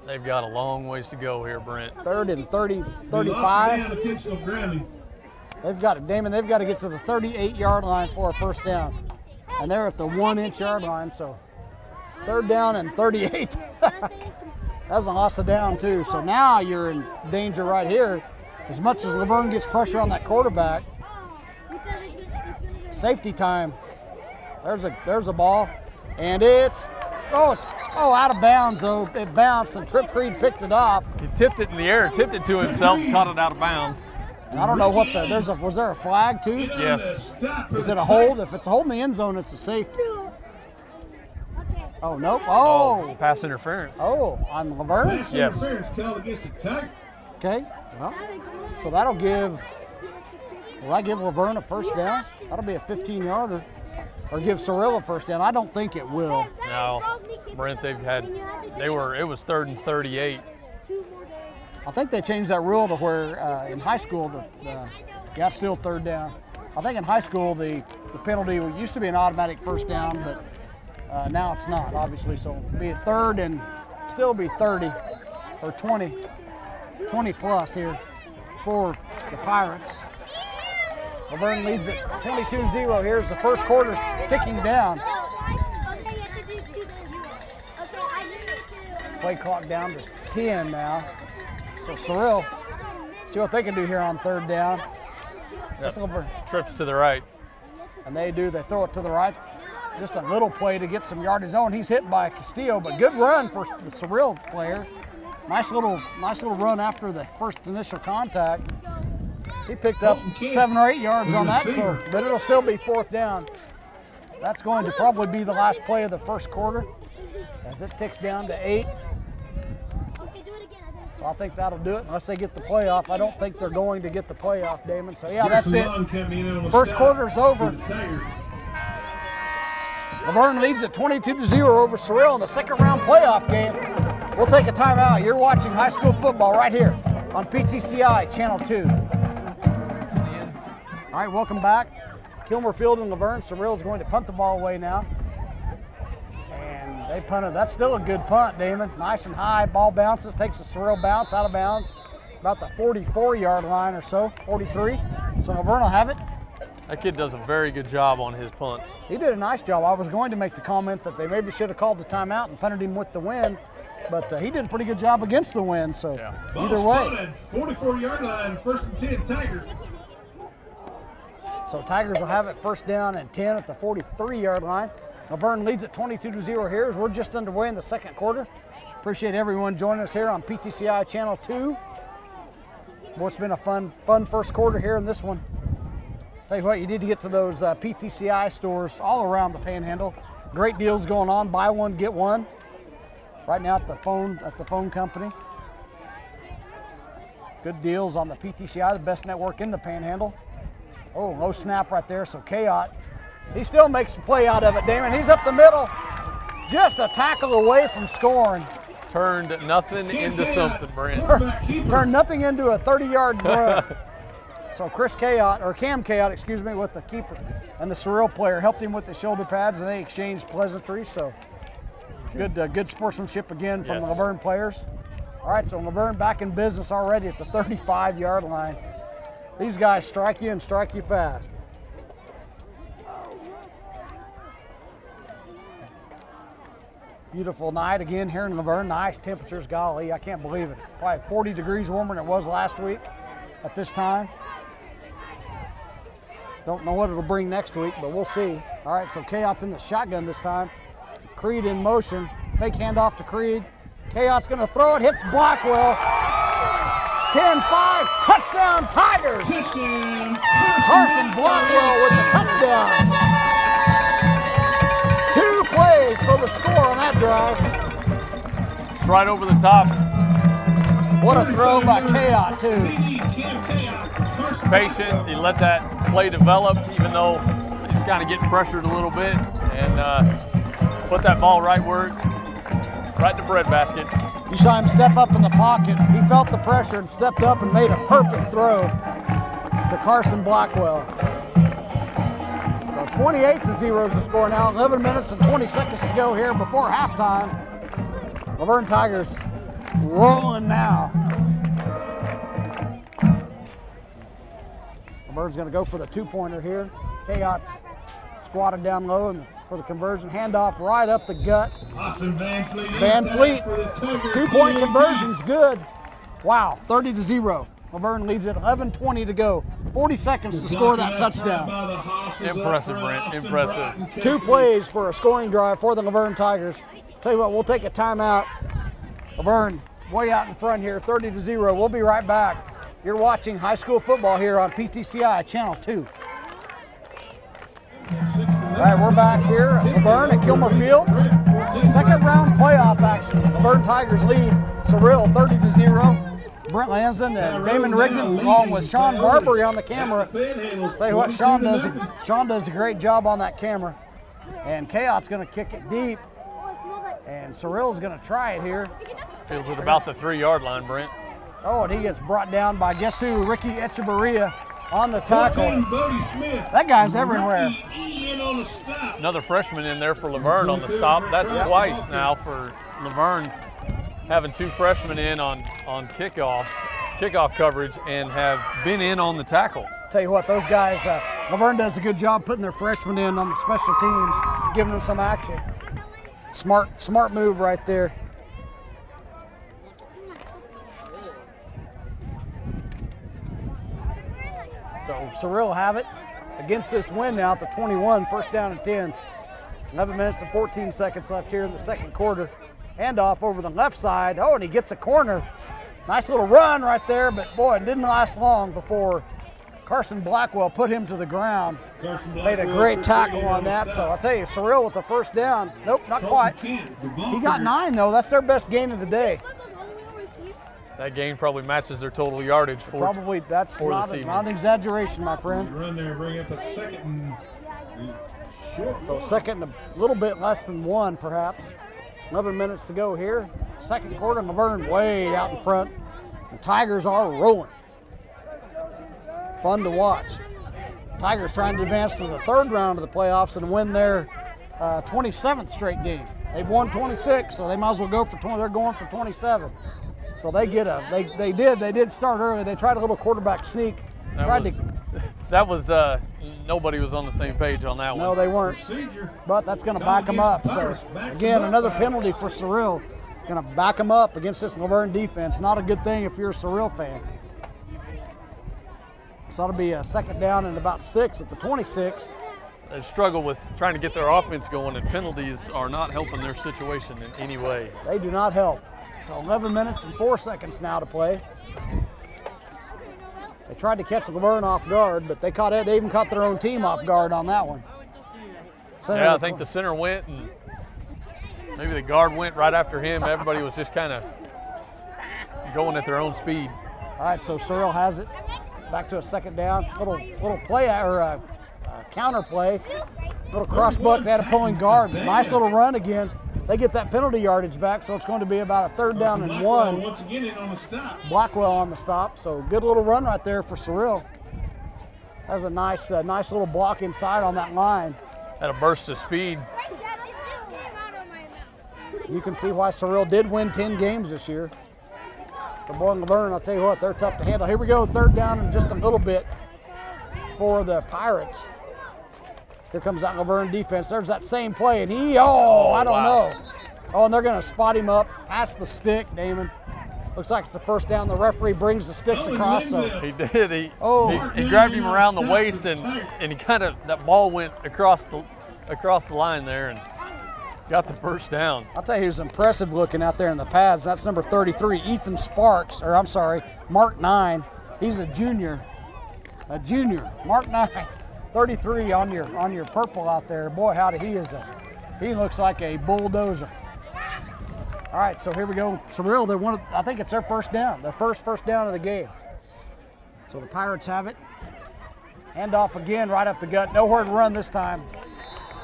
They've got a long ways to go here, Brent. 3rd and 35. Intentional grounding. They've got to get to the 38-yard line for a 1st down. And they're at the 1-inch yard line, so 3rd down and 38. That's a loss of down too. So now you're in danger right here. As much as Laverne gets pressure on that quarterback, safety time. There's a ball, and it's out of bounds though. It bounced, and Trip Creed picked it off. He tipped it in the air, tipped it to himself, caught it out of bounds. And I don't know what was there a flag too? Yes. Is it a hold? If it's a hold in the end zone, it's a safety. Oh, nope. Oh. Pass interference. Oh, on Laverne? Yes. Interference called against the Tiger. Okay. Well, so will that give Laverne a 1st down? That'll be a 15-yarder. Or give Cyril a 1st down. I don't think it will. No. Brent, it was 3rd and 38. I think they changed that rule to where in high school, it's still 3rd down. I think in high school, the penalty used to be an automatic 1st down, but now it's not, obviously. So it'll be a 3rd and still be 30 or 20 plus here for the Pirates. Laverne leads it 22-0 here as the first quarter's ticking down. Play clock down to 10 now. So Cyril, see what they can do here on 3rd down. Trips to the right. And they throw it to the right. Just a little play to get some yardage on. He's hit by Castillo, but good run for the Cyril player. Nice little run after the first initial contact. He picked up 7 or 8 yards on that, but it'll still be 4th down. That's going to probably be the last play of the first quarter as it ticks down to 8. So I think that'll do it unless they get the playoff. I don't think they're going to get the playoff, Damon. So yeah, that's it. First quarter's over. Laverne leads at 22-0 over Cyril in the 2nd round playoff game. We'll take a timeout. You're watching high school football right here on PTCI Channel 2. All right, welcome back. Kilmer Field and Laverne. Cyril's going to punt the ball away now. And they punted. That's still a good punt, Damon. Nice and high. Ball bounces, takes a Cyril bounce out of bounds. about the 44-yard line or so, 43. So Laverne will have it. That kid does a very good job on his punts. He did a nice job. I was going to make the comment that they maybe should have called the timeout and punted him with the wind, but he did a pretty good job against the wind, so either way. 44-yard line, 1st and 10, Tigers. So Tigers will have it 1st down and 10 at the 43-yard line. Laverne leads at 22-0 here as we're just underway in the 2nd quarter. Appreciate everyone joining us here on PTCI Channel 2. Boy, it's been a fun 1st quarter here in this one. Tell you what, you need to get to those PTCI stores all around the Panhandle. Great deals going on. Buy one, get one. Right now at the phone company. Good deals on the PTCI, the best network in the Panhandle. Oh, low snap right there. So Kayot, he still makes a play out of it, Damon. He's up the middle. Just a tackle away from scoring. Turned nothing into something, Brent. Turned nothing into a 30-yard run. So Cam Kayot, excuse me, with the keeper and the Cyril player helped him with the shoulder pads, and they exchanged pleasantries. So good sportsmanship again from the Laverne players. All right, so Laverne back in business already at the 35-yard line. These guys strike you and strike you fast. Beautiful night again here in Laverne. Nice temperatures, golly, I can't believe it. Probably 40 degrees warmer than it was last week at this time. Don't know what it'll bring next week, but we'll see. All right, so Kayot's in the shotgun this time. Creed in motion. Fake handoff to Creed. Kayot's going to throw it, hits Blackwell. 10-5, touchdown Tigers! Carson Blackwell with the touchdown. 2 plays for the score on that drive. It's right over the top. What a throw by Kayot, too. Patient, he let that play develop, even though he's kind of getting pressured a little bit, and put that ball right in the breadbasket. You saw him step up in the pocket. He felt the pressure and stepped up and made a perfect throw to Carson Blackwell. So 28-0 is the score now. 11 minutes and 20 seconds to go here before halftime. Laverne Tigers rolling now. Laverne's going to go for the 2-pointer here. Kayot's squatted down low and for the conversion. Handoff right up the gut. Van Fleet. 2-point conversion's good. Wow, 30-0. Laverne leads it, 11:20 to go. 40 seconds to score that touchdown. Impressive, Brent, impressive. 2 plays for a scoring drive for the Laverne Tigers. Tell you what, we'll take a timeout. Laverne way out in front here, 30-0. We'll be right back. You're watching high school football here on PTCI Channel 2. All right, we're back here at Laverne at Kilmer Field. 2nd round playoff action. Laverne Tigers lead Cyril 30-0. Brent Lansden and Damon Rigdon along with Sean Barbary on the camera. Tell you what, Sean does a great job on that camera. And Kayot's going to kick it deep. And Cyril's going to try it here. Feels it about the 3-yard line, Brent. Oh, and he gets brought down by guess who? Ricky Echevarria on the tackle. That guy's everywhere. Another freshman in there for Laverne on the stop. That's twice now for Laverne, having 2 freshmen in on kickoff coverage and have been in on the tackle. Tell you what, those guys, Laverne does a good job putting their freshmen in on the special teams, giving them some action. Smart move right there. So Cyril will have it against this win now at the 21, 1st down and 10. 11 minutes and 14 seconds left here in the 2nd quarter. Handoff over the left side. Oh, and he gets a corner. Nice little run right there, but boy, it didn't last long before Carson Blackwell put him to the ground. Made a great tackle on that. So I'll tell you, Cyril with the 1st down. Nope, not quite. He got 9 though. That's their best gain of the day. That gain probably matches their total yardage for probably. That's not an exaggeration, my friend. Run there, bring up a 2nd and short. So 2nd and a little bit less than 1, perhaps. 11 minutes to go here. 2nd quarter, Laverne way out in front. The Tigers are rolling. Fun to watch. Tigers trying to advance to the 3rd round of the playoffs and win their 27th straight game. They've won 26, so they might as well go for 20. They're going for 27. So they get they did start early. They tried a little quarterback sneak. That was nobody was on the same page on that one. No, they weren't. But that's going to back them up. So again, another penalty for Cyril. Going to back them up against this Laverne defense. Not a good thing if you're a Cyril fan. So it'll be a second down and about 6 at the 26. They struggle with trying to get their offense going, and penalties are not helping their situation in any way. They do not help. So 11 minutes and 4 seconds now to play. They tried to catch Laverne off guard, but they even caught their own team off guard on that one. Yeah, I think the center went, and maybe the guard went right after him. Everybody was just kind of going at their own speed. All right, so Cyril has it. Back to a second down. Little play or counter play. Little cross buck. They had a pulling guard. Nice little run again. They get that penalty yardage back, so it's going to be about a 3rd down and 1. Once again, in on the stop. Blackwell on the stop. So good little run right there for Cyril. That was a nice little block inside on that line. Had a burst of speed. You can see why Cyril did win 10 games this year. The boy in Laverne, I'll tell you what, they're tough to handle. Here we go, 3rd down and just a little bit for the Pirates. Here comes that Laverne defense. There's that same play, and I don't know. Oh, and they're going to spot him up past the stick, Damon. Looks like it's the first down. The referee brings the sticks across. So he did. He grabbed him around the waist, and he that ball went across the line there and got the first down. I'll tell you who's impressive looking out there in the pads. That's number 33, Ethan Sparks, or I'm sorry, Mark 9. He's a junior. Mark 9. 33 on your purple out there. Boy, howdy, he looks like a bulldozer. All right, so here we go. Cyril, I think it's their first down, their first down of the game. So the Pirates have it. Hand off again, right up the gut. Nowhere to run this time.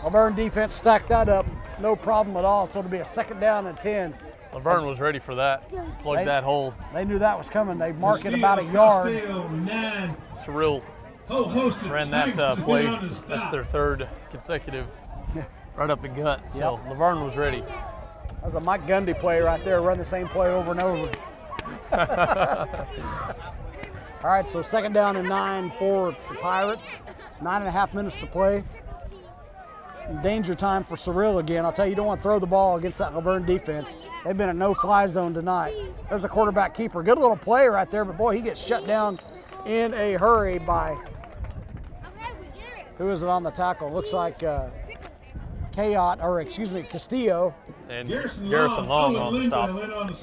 Laverne defense stacked that up, no problem at all. So it'll be a 2nd down and 10. Laverne was ready for that. Plugged that hole. They knew that was coming. They mark it about a yard. Cyril ran that play. That's their 3rd consecutive right up the gut. So yep. Laverne was ready. That was a Mike Gundy play right there. Run the same play over and over. All right, so 2nd down and 9 for the Pirates. 9.5 minutes to play. Danger time for Cyril again. I'll tell you, you don't want to throw the ball against that Laverne defense. They've been a no-fly zone tonight. There's a quarterback keeper. Good little play right there, but boy, he gets shut down in a hurry by, who is it on the tackle? Looks like Castillo. And Garrison Long on the stop.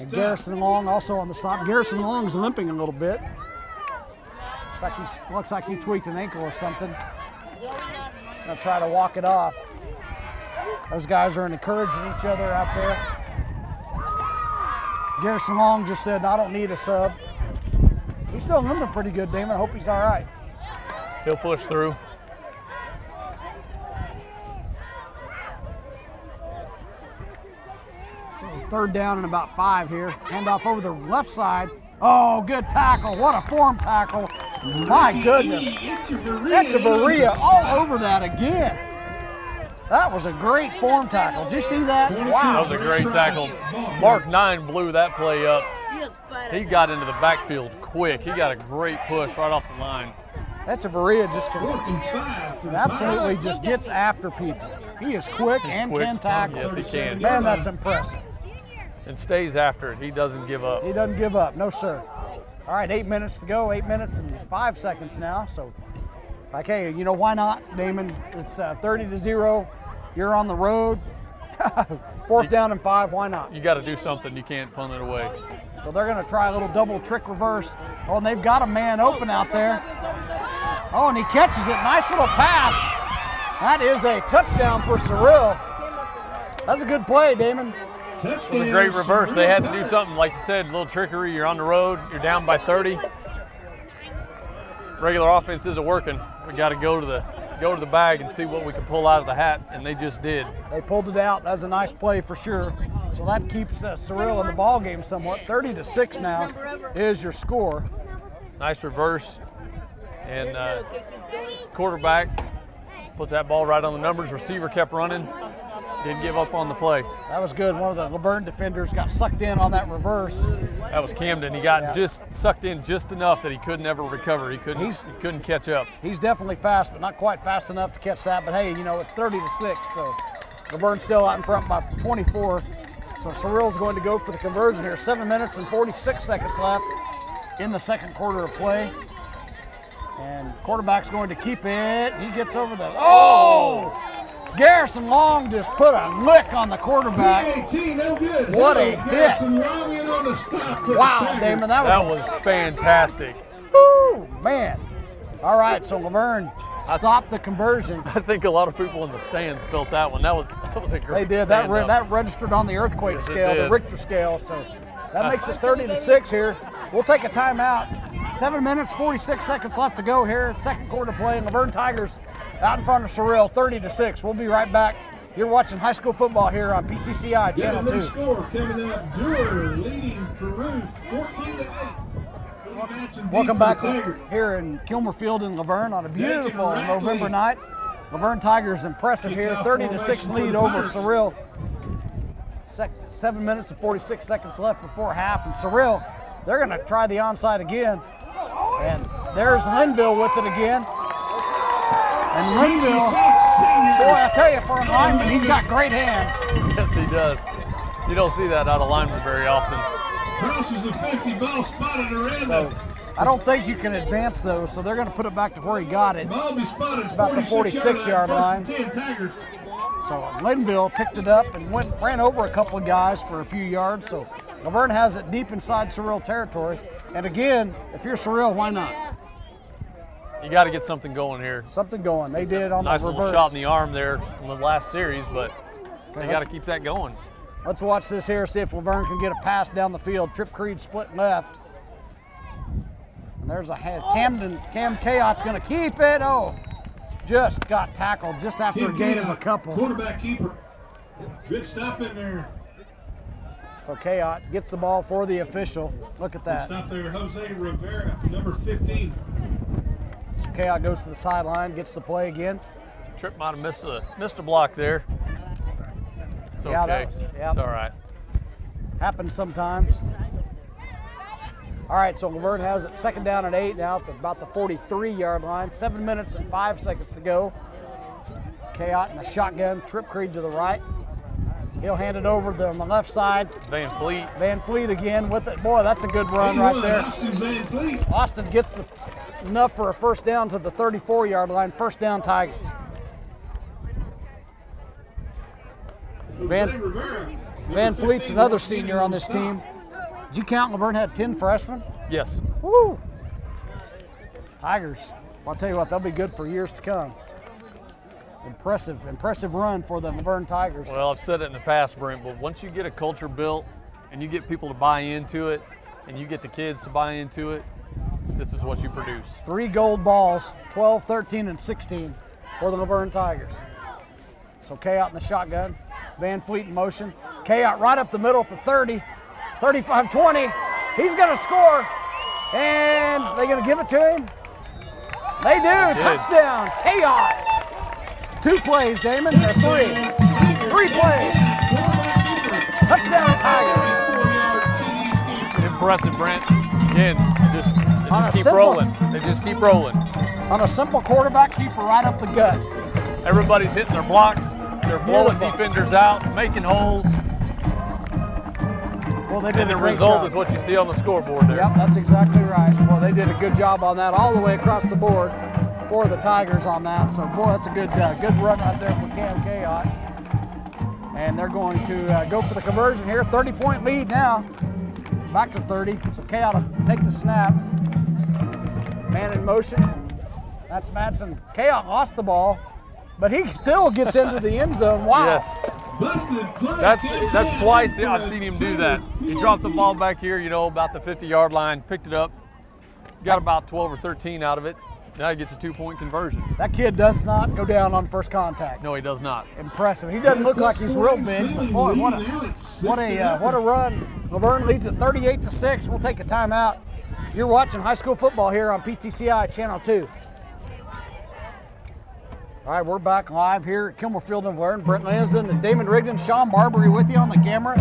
And Garrison Long also on the stop. Garrison Long's limping a little bit. Looks like he tweaked an ankle or something. Gonna try to walk it off. Those guys are encouraging each other out there. Garrison Long just said, I don't need a sub. He's still limping pretty good, Damon. I hope he's all right. He'll push through. So 3rd down and about 5 here. Hand off over the left side. Oh, good tackle. What a form tackle. My goodness. Echevarria all over that again. That was a great form tackle. Did you see that? Wow. That was a great tackle. Mark 9 blew that play up. He got into the backfield quick. He got a great push right off the line. Echevarria just absolutely just gets after people. He is quick and can tackle. Yes, he can. Man, that's impressive. And stays after it. He doesn't give up. He doesn't give up. No, sir. All right, 8 minutes to go. 8 minutes and 5 seconds now. So, like, hey, you know, why not, Damon? It's 30-0. You're on the road. 4th down and 5. Why not? You got to do something. You can't punt it away. So they're going to try a little double trick reverse. Oh, and they've got a man open out there. Oh, and he catches it. Nice little pass. That is a touchdown for Cyril. That's a good play, Damon. It was a great reverse. They had to do something, like you said, a little trickery. You're on the road. You're down by 30. Regular offense isn't working. We got to go to the bag and see what we can pull out of the hat, and they just did. They pulled it out. That's a nice play for sure. So that keeps Cyril in the ball game somewhat. 30-6 now is your score. Nice reverse, and quarterback put that ball right on the numbers. Receiver kept running. Didn't give up on the play. That was good. One of the Laverne defenders got sucked in on that reverse. That was Camden. He got just sucked in just enough that he couldn't ever recover. He couldn't catch up. He's definitely fast, but not quite fast enough to catch that. But hey, you know, it's 30-6, so Laverne's still out in front by 24. So Cyril's going to go for the conversion here. 7 minutes and 46 seconds left in the second quarter of play. And quarterback's going to keep it. He gets over the, Garrison Long just put a lick on the quarterback. What a hit. Wow, Damon, that was fantastic. Woo, man. All right, so Laverne stopped the conversion. I think a lot of people in the stands felt that one. That was a great They did. That registered on the earthquake scale, the Richter scale. So that makes it 30-6 here. We'll take a timeout. 7 minutes, 46 seconds left to go here. Second quarter play, and Laverne Tigers out in front of Cyril, 30-6. We'll be right back. You're watching high school football here on PTCI Channel 2. Score coming up, Dewar leading Peru 14-8. Welcome back here in Kilmer Field in Laverne on a beautiful November night. Laverne Tigers impressive here, 30-6 lead over Cyril. 7 minutes and 46 seconds left before half, and Cyril, they're going to try the onside again. And there's Linville with it again. And Linville, boy, I tell you, for a lineman, he's got great hands. Yes, he does. You don't see that out of linemen very often. Crosses the 50, ball spotted around So I don't think you can advance those, so they're going to put it back to where he got it. Ball be spotted. It's about the 46-yard line. 10 Tigers. So Linville picked it up and ran over a couple of guys for a few yards. So Laverne has it deep inside Cyril territory. And again, if you're Cyril, why not? You got to get something going here. Something going. They did on nice the reverse. Nice little shot in the arm there in the last series, but they got to keep that going. Let's watch this here, see if Laverne can get a pass down the field. Trip Creed split left. And there's a head. Cam Kayot's going to keep it. Oh, just got tackled just after a gain of a couple. Quarterback keeper. Good stop in there. So Kayot gets the ball for the official. Look at that. Stop there, Jose Rivera, number 15. So Kayot goes to the sideline, gets the play again. Tripp might have missed a block there. It's okay. It's all right. Happens sometimes. All right, so Laverne has it second down and 8 now at about the 43-yard line. 7 minutes and 5 seconds to go. Kayot in the shotgun, Trip Creed to the right. He'll hand it over on the left side. Van Fleet. Van Fleet again with it. Boy, that's a good run right there. Austin gets enough for a first down to the 34-yard line. First down, Tigers. Van Fleet's another senior on this team. Did you count Laverne had 10 freshmen? Yes. Woo! Tigers, well, I'll tell you what, they'll be good for years to come. Impressive run for the Laverne Tigers. Well, I've said it in the past, Brent, but once you get a culture built and you get people to buy into it and you get the kids to buy into it, this is what you produce. 3 gold balls, 12, 13, and 16 for the Laverne Tigers. So Kayot in the shotgun, Van Fleet in motion. Kayot right up the middle at the 30, 35-20. He's going to score, and they're going to give it to him. They do. Touchdown, Kayot. 2 plays, Damon, or 3. 3 plays. Touchdown, Tigers. Impressive, Brent. Again, they just keep rolling. They just keep rolling. On a simple quarterback keeper right up the gut. Everybody's hitting their blocks. They're blowing defenders out, making holes. Well, they did and the result is what you see on the scoreboard there. Yep, that's exactly right. Well, they did a good job on that all the way across the board for the Tigers on that. So, boy, that's a good run right there for Cam Kayot. And they're going to go for the conversion here. 30-point lead now. Back to 30. So Kayot will take the snap. Man in motion. That's Madsen. Kayot lost the ball, but he still gets into the end zone. Wow. Yes. That's twice I've seen him do that. He dropped the ball back here, about the 50-yard line, picked it up, got about 12 or 13 out of it. Now he gets a 2-point conversion. That kid does not go down on first contact. No, he does not. Impressive. He doesn't look like he's real big, but boy, what a run. Laverne leads at 38-6. We'll take a timeout. You're watching high school football here on PTCI Channel 2. All right, we're back live here at Kilmer Field in Laverne. Brent Lansden and Damon Rigdon, Sean Barbary with you on the camera.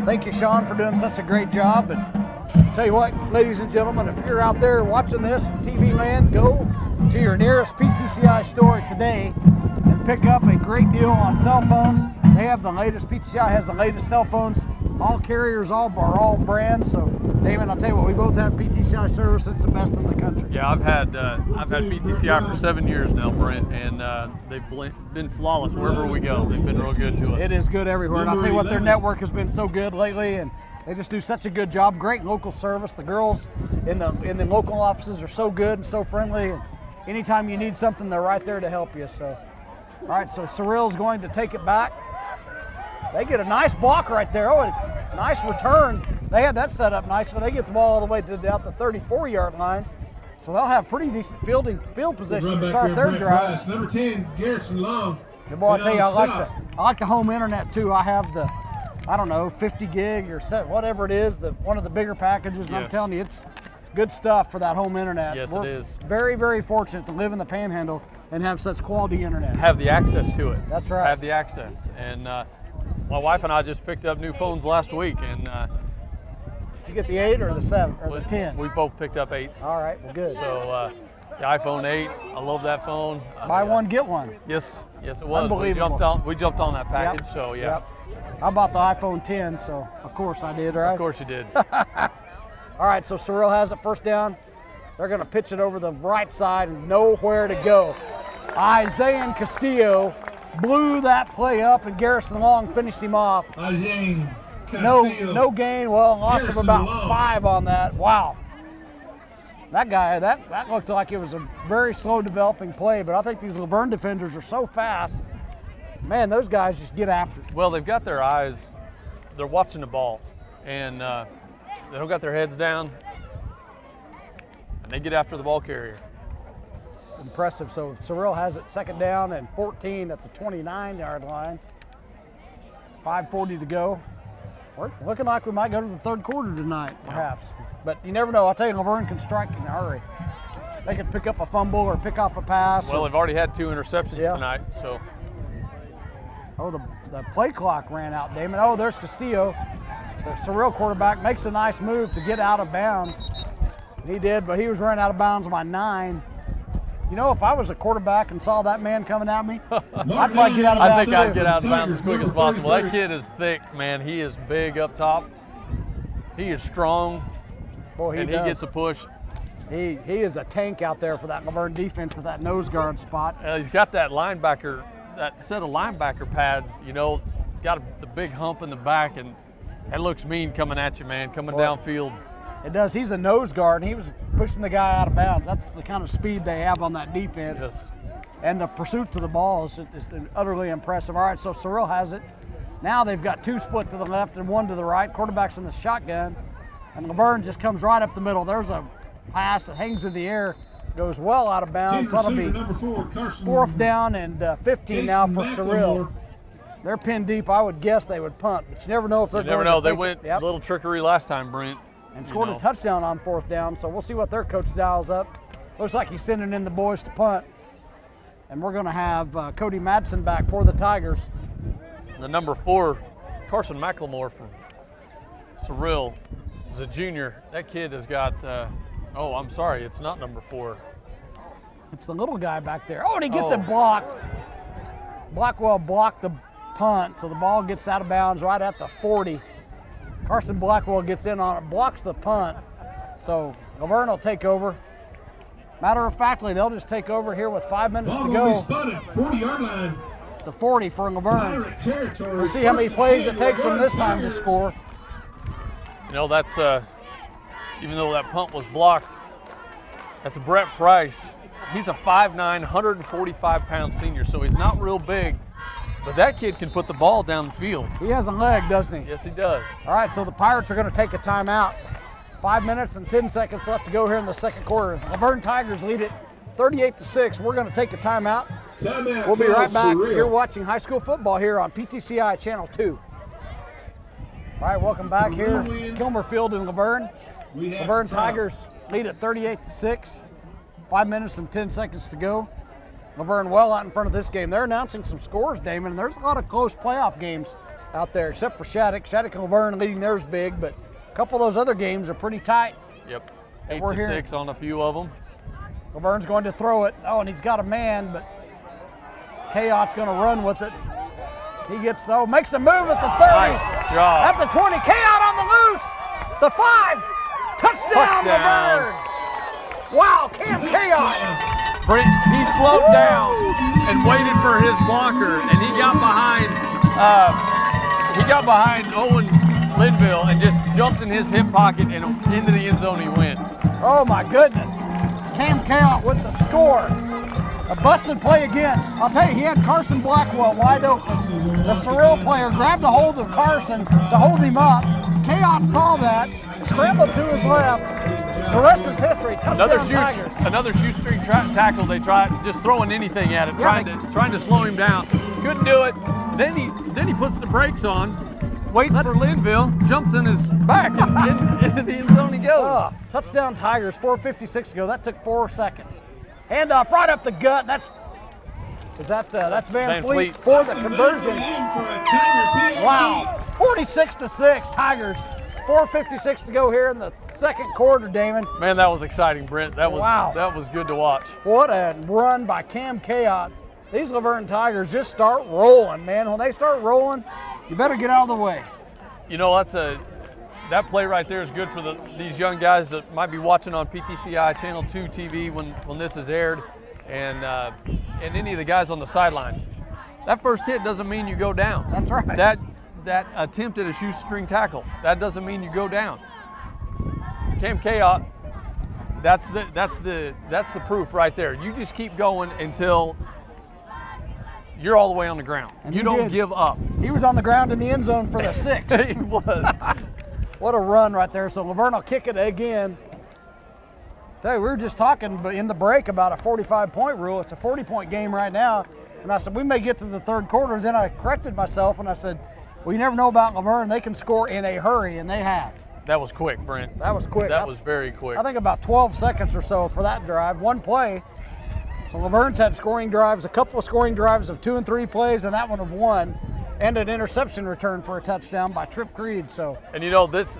Thank you, Sean, for doing such a great job. And tell you what, ladies and gentlemen, if you're out there watching this in TV land, go to your nearest PTCI store today and pick up a great deal on cell phones. They have the latest, PTCI has the latest cell phones, all carriers, all brands. So, Damon, I'll tell you what, we both have PTCI service. It's the best in the country. Yeah, I've had PTCI for 7 years now, Brent, and they've been flawless wherever we go. They've been real good to us. It is good everywhere, and I'll tell you what, their network has been so good lately, and they just do such a good job. Great local service. The girls in the local offices are so good and so friendly, and anytime you need something, they're right there to help you. So, all right, so Cyril's going to take it back. They get a nice block right there. Oh, a nice return. They had that set up nice, but they get the ball all the way to out the 34-yard line. So they'll have pretty decent field position to start their drive. Number 10, Garrison Long. Good boy, I tell you, I like the home internet too. I have the, I don't know, 50 gig or whatever it is, one of the bigger packages. And I'm telling you, it's good stuff for that home internet. Yes, We're it is. very, very fortunate to live in the Panhandle and have such quality internet. Have the access to it. That's right. Have the access. And my wife and I just picked up new phones last week, and did you get the 8 or the 7 or the 10? We both picked up 8s. All right, well, good. So the iPhone 8, I love that phone. Buy one, get one. Yes, it was. Unbelievable. We jumped on that package. Yep. So yeah. Yep. I bought the iPhone 10, so of course I did, right? Of course you did. All right, so Cyril has it first down. They're going to pitch it over the right side and nowhere to go. Isaiah Castillo blew that play up, and Garrison Long finished him off. No gain. Well, loss of about 5 on that. Wow. That guy, that looked like it was a very slow developing play, but I think these Laverne defenders are so fast. Man, those guys just get after it. Well, they've got their eyes, they're watching the ball, and they don't got their heads down, and they get after the ball carrier. Impressive. So Cyril has it second down and 14 at the 29-yard line. 5:40 to go. We're looking like we might go to the third quarter tonight, perhaps. But you never know. I'll tell you, Laverne can strike in a hurry. They can pick up a fumble or pick off a pass. Well, they've already had 2 interceptions tonight, so. Oh, the play clock ran out, Damon. Oh, there's Castillo. The Cyril quarterback makes a nice move to get out of bounds. He did, but he was running out of bounds by 9. You know, if I was a quarterback and saw that man coming at me, I'd probably get out of bounds. I think I'd get out of bounds as quick as possible. That kid is thick, man. He is big up top. He is strong. Boy, he gets a push. He is a tank out there for that Laverne defense at that nose guard spot. He's got that linebacker, that set of linebacker pads. You know, it's got the big hump in the back, and it looks mean coming at you, man, coming downfield. It does. He's a nose guard, and he was pushing the guy out of bounds. That's the kind of speed they have on that defense. Yes. And the pursuit to the ball is utterly impressive. All right, so Cyril has it. Now they've got 2 split to the left and 1 to the right. Quarterback's in the shotgun, and Laverne just comes right up the middle. There's a pass that hangs in the air, goes well out of bounds. So that'll be 4th down and 15 now for Cyril. They're pinned deep. I would guess they would punt, but you never know if they're going to. You never know. They went a little trickery last time, Brent. And scored a touchdown on 4th down, so we'll see what their coach dials up. Looks like he's sending in the boys to punt. And we're going to have Cody Madsen back for the Tigers. The number 4, Carson McLemore from Cyril, is a junior. That kid has got, oh, I'm sorry, it's not number 4. It's the little guy back there. Oh, and he gets it blocked. Blackwell blocked the punt, so the ball gets out of bounds right at the 40. Carson Blackwell gets in on it, blocks the punt. So Laverne will take over. Matter of factly, they'll just take over here with 5 minutes to go. 40-yard line. The 40 for Laverne. We'll see how many plays it takes them this time to score. You know, that's, even though that punt was blocked, that's Brett Price. He's a 5'9", 145-pound senior, so he's not real big. But that kid can put the ball down the field. He has a leg, doesn't he? Yes, he does. All right, so the Pirates are going to take a timeout. 5 minutes and 10 seconds left to go here in the second quarter. Laverne Tigers lead it 38-6. We're going to take a timeout. We'll be right back. You're watching high school football here on PTCI Channel 2. All right, welcome back here. Kilmer Field in Laverne. Laverne Tigers lead at 38-6. 5 minutes and 10 seconds to go. Laverne well out in front of this game. They're announcing some scores, Damon, and there's a lot of close playoff games out there, except for Shattuck. Shattuck and Laverne leading theirs big, but a couple of those other games are pretty tight. Yep, But 8-6 on a few of them. Laverne's going to throw it. Oh, and he's got a man, but Chaos going to run with it. He gets, makes a move at the 30. Nice job. At the 20, Chaos on the loose. The 5, touchdown. Laverne. Wow, Cam Chaos. Brent, he slowed down and waited for his blocker, and he got behind Owen Linville and just jumped in his hip pocket and into the end zone he went. Oh my goodness. Cam Chaos with the score. A busted play again. I'll tell you, he had Carson Blackwell wide open. The Cyril player grabbed a hold of Carson to hold him up. Chaos saw that, scrambled to his left. The rest is history. Another Touchdown, shoestring tackle. They tried just throwing anything at it, trying to slow him down. Couldn't do it. Then he puts the brakes on, waits for Linville, jumps in his back, and into the end zone he goes. Touchdown Tigers, 4:56 to go. That took 4 seconds. Handoff right up the gut. That's Van Fleet for the conversion. Wow, 46-6 Tigers. 4:56 to go here in the second quarter, Damon. Man, that was exciting, Brent. That was good to watch. What a run by Cam Chaos. These Laverne Tigers just start rolling, man. When they start rolling, you better get out of the way. You know, that play right there is good for these young guys that might be watching on PTCI Channel 2 TV when this is aired, and any of the guys on the sideline. That first hit doesn't mean you go down. That's right. That attempt at a shoestring tackle, that doesn't mean you go down. Cam Chaos, that's the proof right there. You just keep going until you're all the way on the ground. And you don't give up. He was on the ground in the end zone for the 6. He was. What a run right there. So Laverne will kick it again. Tell you, we were just talking in the break about a 45-point rule. It's a 40-point game right now. And I said, we may get to the third quarter. Then I corrected myself and I said, well, you never know about Laverne. They can score in a hurry, and they have. That was quick, Brent. That was quick. That was very quick. I think about 12 seconds or so for that drive. One play. So Laverne's had scoring drives, a couple of scoring drives of 2 and 3 plays, and that one of 1. And an interception return for a touchdown by Trip Creed. So. And you know, this,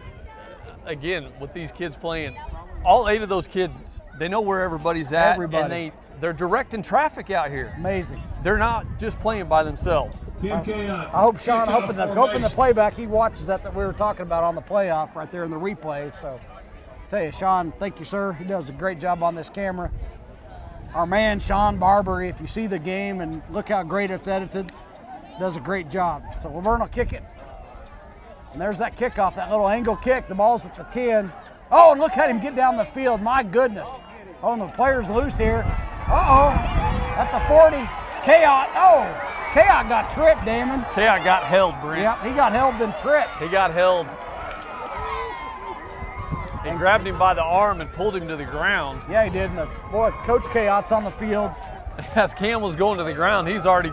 again, with these kids playing, all 8 of those kids, they know where everybody's at. Everybody. And they're directing traffic out here. Amazing. They're not just playing by themselves. I hope Sean, hoping the playback, he watches that we were talking about on the playoff right there in the replay. So, tell you, Sean, thank you, sir. He does a great job on this camera. Our man, Sean Barber, if you see the game and look how great it's edited, does a great job. So Laverne will kick it. And there's that kickoff, that little angle kick. The ball's at the 10. Oh, and look at him get down the field. My goodness. Oh, and the player's loose here. Uh-oh. At the 40. Chaos. Oh, Chaos got tripped, Damon. Chaos got held, Brent. Yep, he got held then tripped. He got held. He grabbed him by the arm and pulled him to the ground. Yeah, he did. And boy, Coach Chaos on the field. As Cam was going to the ground, he was already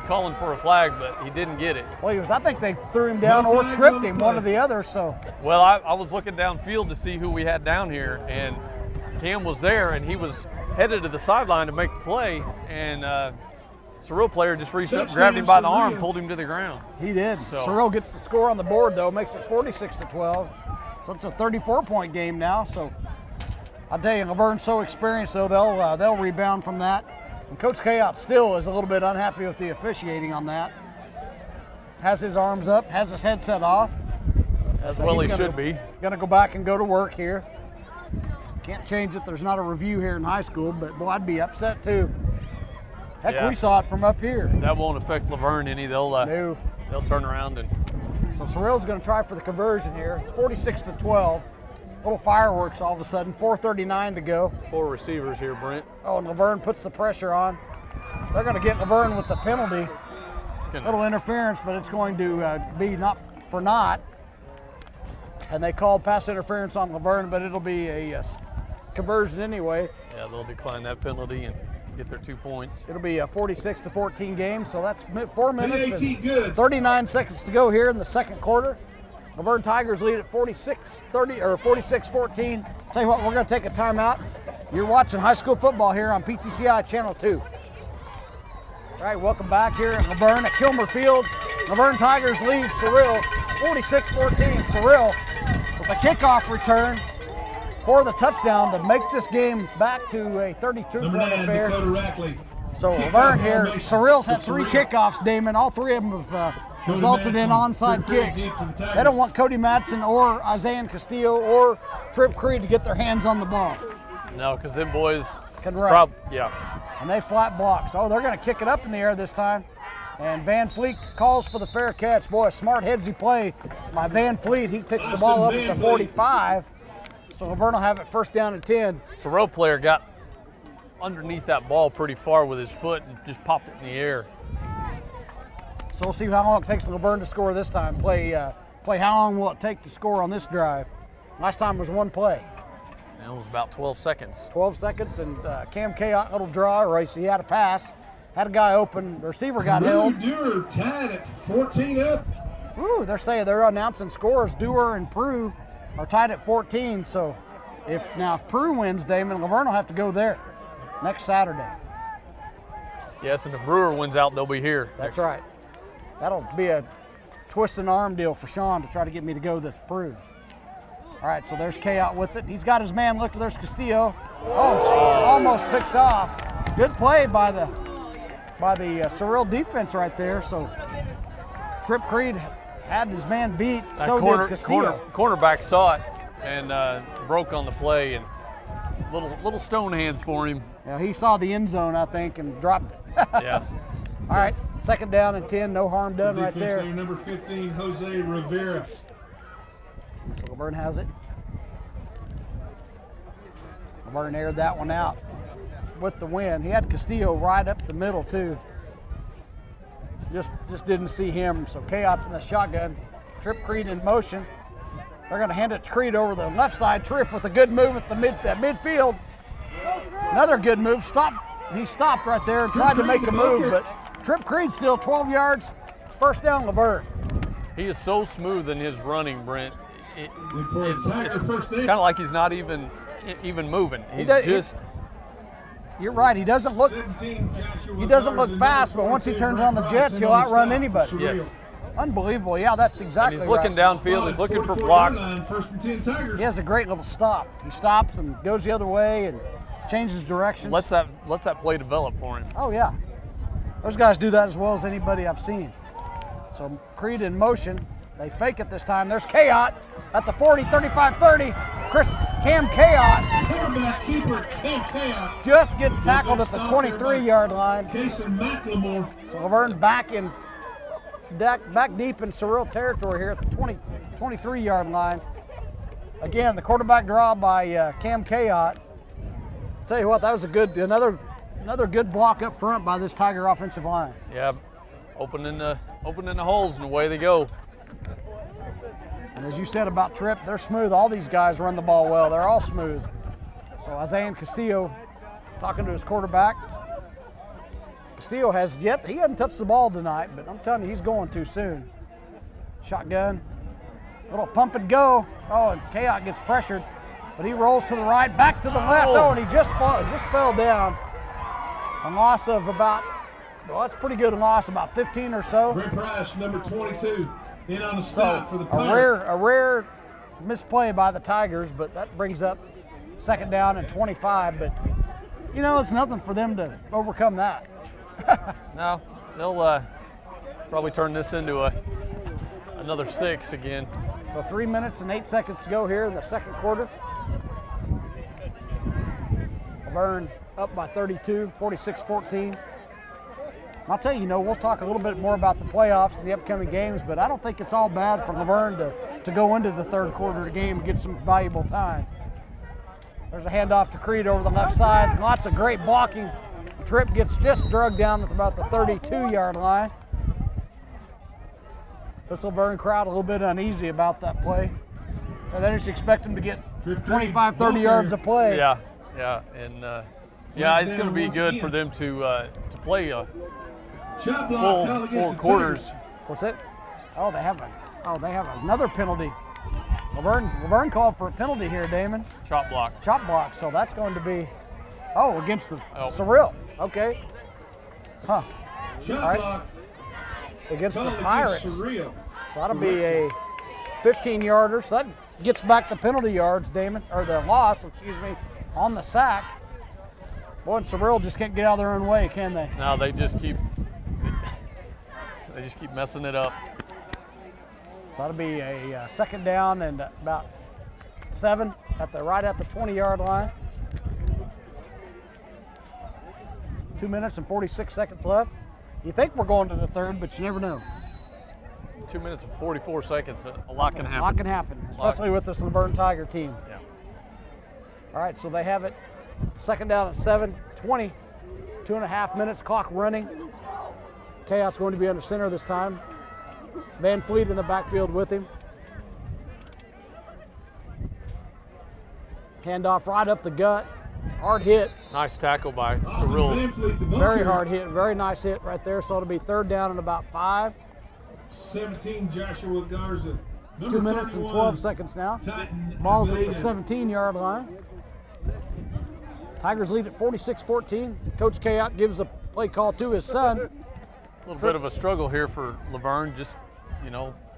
calling for a flag, but he didn't get it. Well, I think they threw him down or tripped him, one or the other. So. Well, I was looking downfield to see who we had down here, and Cam was there, and he was headed to the sideline to make the play, and Cyril player just reached up, grabbed him by the arm, pulled him to the ground. He did. So. Cyril gets the score on the board, though, makes it 46-12. So it's a 34-point game now. So I'll tell you, Laverne's so experienced, though, they'll rebound from that. And Coach Chaos still is a little bit unhappy with the officiating on that. Has his arms up, has his headset off. As well he should be. Gonna go back and go to work here. Can't change it, there's not a review here in high school, but boy, I'd be upset too. Heck, Yeah. we saw it from up here. That won't affect Laverne any. They'll turn around and. So Cyril's gonna try for the conversion here. It's 46-12. Little fireworks all of a sudden, 4:39 to go. 4 receivers here, Brent. Oh, and Laverne puts the pressure on. They're gonna get Laverne with the penalty. Little interference, but it's going to be not for naught. And they called pass interference on Laverne, but it'll be a conversion anyway. Yeah, they'll decline that penalty and get their 2 points. It'll be a 46-14 game, so that's 4 minutes and 39 seconds to go here in the second quarter. Laverne Tigers lead at 46-30 or 46-14. Tell you what, we're going to take a timeout. You're watching high school football here on PTCI Channel 2. All right, welcome back here at Laverne at Kilmer Field. Laverne Tigers lead Cyril 46-14. Cyril with a kickoff return for the touchdown to make this game back to a 32-point affair. So Laverne here, Cyril's had 3 kickoffs, Damon. All 3 of them have resulted in onside kicks. They don't want Cody Madsen or Isaiah Castillo or Trip Creed to get their hands on the ball. No, because them boys can run. Yeah. And they flat block. So they're going to kick it up in the air this time. And Van Fleet calls for the fair catch. Boy, a smart headsy play by Van Fleet. He picks the ball up at the 45. So Laverne will have it first down and 10. Cyril player got underneath that ball pretty far with his foot and just popped it in the air. So we'll see how long it takes Laverne to score this time. Play how long will it take to score on this drive. Last time was 1 play. And it was about 12 seconds. 12 seconds, and Cam Chaot, little draw race. He had a pass, had a guy open, the receiver got held. Dewar tied at 14 up. Ooh, they're saying they're announcing scores. Dewar and Prue are tied at 14. So if Prue wins, Damon, Laverne will have to go there next Saturday. Yes, and if Brewer wins out, they'll be here. That's right. That'll be a twist and arm deal for Sean to try to get me to go to Prue. All right, so there's Chaot with it. He's got his man. Look, there's Castillo. Oh, almost picked off. Good play by the Cyril defense right there. So Trip Creed had his man beat. So did Castillo. Cornerback saw it and broke on the play, and little stone hands for him. Yeah, he saw the end zone, I think, and dropped it. Yeah. All right, second down and 10. No harm done right there. Number 15, Jose Rivera. So Laverne has it. Laverne aired that one out with the win. He had Castillo right up the middle too. Just didn't see him. So Chaot's in the shotgun. Trip Creed in motion. They're going to hand it to Creed over the left side. Trip with a good move at the midfield. Another good move. He stopped right there and tried to make a move, but Trip Creed still 12 yards. First down, Laverne. He is so smooth in his running, Brent. It's kind of like he's not even moving. You're right. He doesn't look fast, but once he turns on the jets, he'll outrun anybody. Yes. Unbelievable. Yeah, that's exactly and right. he's looking downfield. He's looking for blocks. First and 10 Tigers. He has a great little stop. He stops and goes the other way and changes directions. Lets that play develop for him. Oh yeah, those guys do that as well as anybody I've seen. So Creed in motion. They fake it this time. There's Chaot at the 40, 35, 30. Cam Chaot Quarterback keeper, Cam Chaot. just gets tackled at the 23-yard line. Kason McLemore. So Laverne back deep in Cyril territory here at the 23-yard line. Again, the quarterback draw by Cam Chaot. Tell you what, that was another good block up front by this Tiger offensive line. Yeah, opening the holes and away they go. And as you said about Trip, they're smooth. All these guys run the ball well. They're all smooth. So Isaiah Castillo talking to his quarterback. Castillo he hasn't touched the ball tonight, but I'm telling you, he's going too soon. Shotgun, little pump and go. Oh, and Chaot gets pressured, but he rolls to the right, back to the left. Oh, and he just fell down. A loss of that's pretty good loss, about 15 or so. Brent Price, number 22, in on the So spot for the punter. a rare misplay by the Tigers, but that brings up second down and 25. But it's nothing for them to overcome that. No, they'll probably turn this into another 6 again. So 3 minutes and 8 seconds to go here in the second quarter. Laverne up by 32, 46-14. I'll tell you, we'll talk a little bit more about the playoffs and the upcoming games, but I don't think it's all bad for Laverne to go into the third quarter of the game and get some valuable time. There's a handoff to Creed over the left side. Lots of great blocking. Trip gets just drugged down at about the 32-yard line. This Laverne crowd a little bit uneasy about that play. And they just expect him to get 25, 30 yards a play. Yeah, and it's going to be good for them to play full 4 quarters. What's it? They have another penalty. Laverne called for a penalty here, Damon. Chop block. So that's going to be against the Cyril. Okay. Shot All right. clock. against the Call against Pirates. Cyril. So that'll be a 15-yarder. So that gets back the penalty yards, Damon, or the loss, excuse me, on the sack. Boy, and Cyril just can't get out of their own way, can they? No, they just keep messing it up. So that'll be a second down and about 7 right at the 20-yard line. 2 minutes and 46 seconds left. You think we're going to the third, but you never know. 2 minutes and 44 seconds. A lot can happen. A lot can happen, especially with this Laverne Tiger team. Yeah. All right, so they have it. Second down at 7, 20, 2.5 minutes, clock running. Chaos going to be under center this time. Van Fleet in the backfield with him. Handoff right up the gut. Hard hit, Nice tackle by Cyril. very hard hit, very nice hit right there. So it'll be third down and about 5. 17, Joshua Garza. 2 minutes and 12 seconds now. Titan Ball's at the Abilene. 17-yard line. Tigers lead at 46-14. Coach Kayot gives a play call to his son. A little bit of a struggle here for Laverne, just,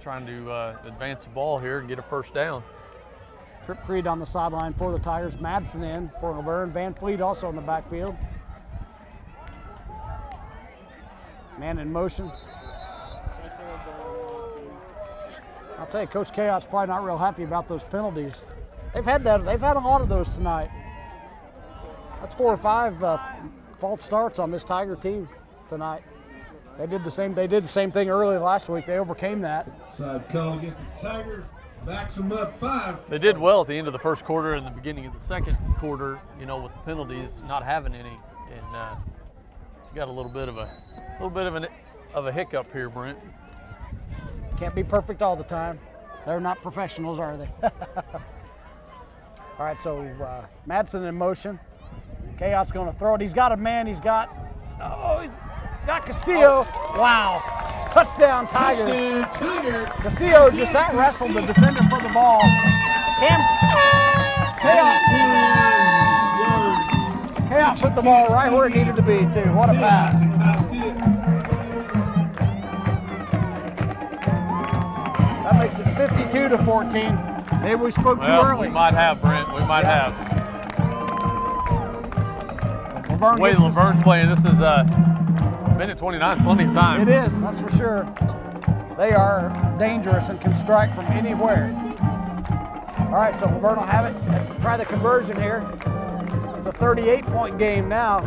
trying to advance the ball here and get a first down. Trip Creed on the sideline for the Tigers. Madsen in for Laverne. Van Fleet also in the backfield. Man in motion. I'll tell you, Coach Kayot's probably not real happy about those penalties. They've had a lot of those tonight. That's 4 or 5 false starts on this Tiger team tonight. They did the same thing early last week. They overcame that. Side call against the Tigers. Backs them up 5. They did well at the end of the first quarter and the beginning of the second quarter, with the penalties, not having any, and got a little bit of a hiccup here, Brent. Can't be perfect all the time. They're not professionals, are they? All right, so Madsen in motion. Chaos going to throw it. He's got a man. He's got Castillo. Wow. Touchdown, Tigers. Castillo just out-wrestled the defender for the ball. Chaos put the ball right where it needed to be, too. What a pass. That makes it 52-14. Maybe we spoke too early. We might have, Brent. We might have. Laverne The way Laverne's playing, this is minute 29 is plenty of time. It is, that's for sure. They are dangerous and can strike from anywhere. All right, so Laverne will have it. Try the conversion here. It's a 38-point game now.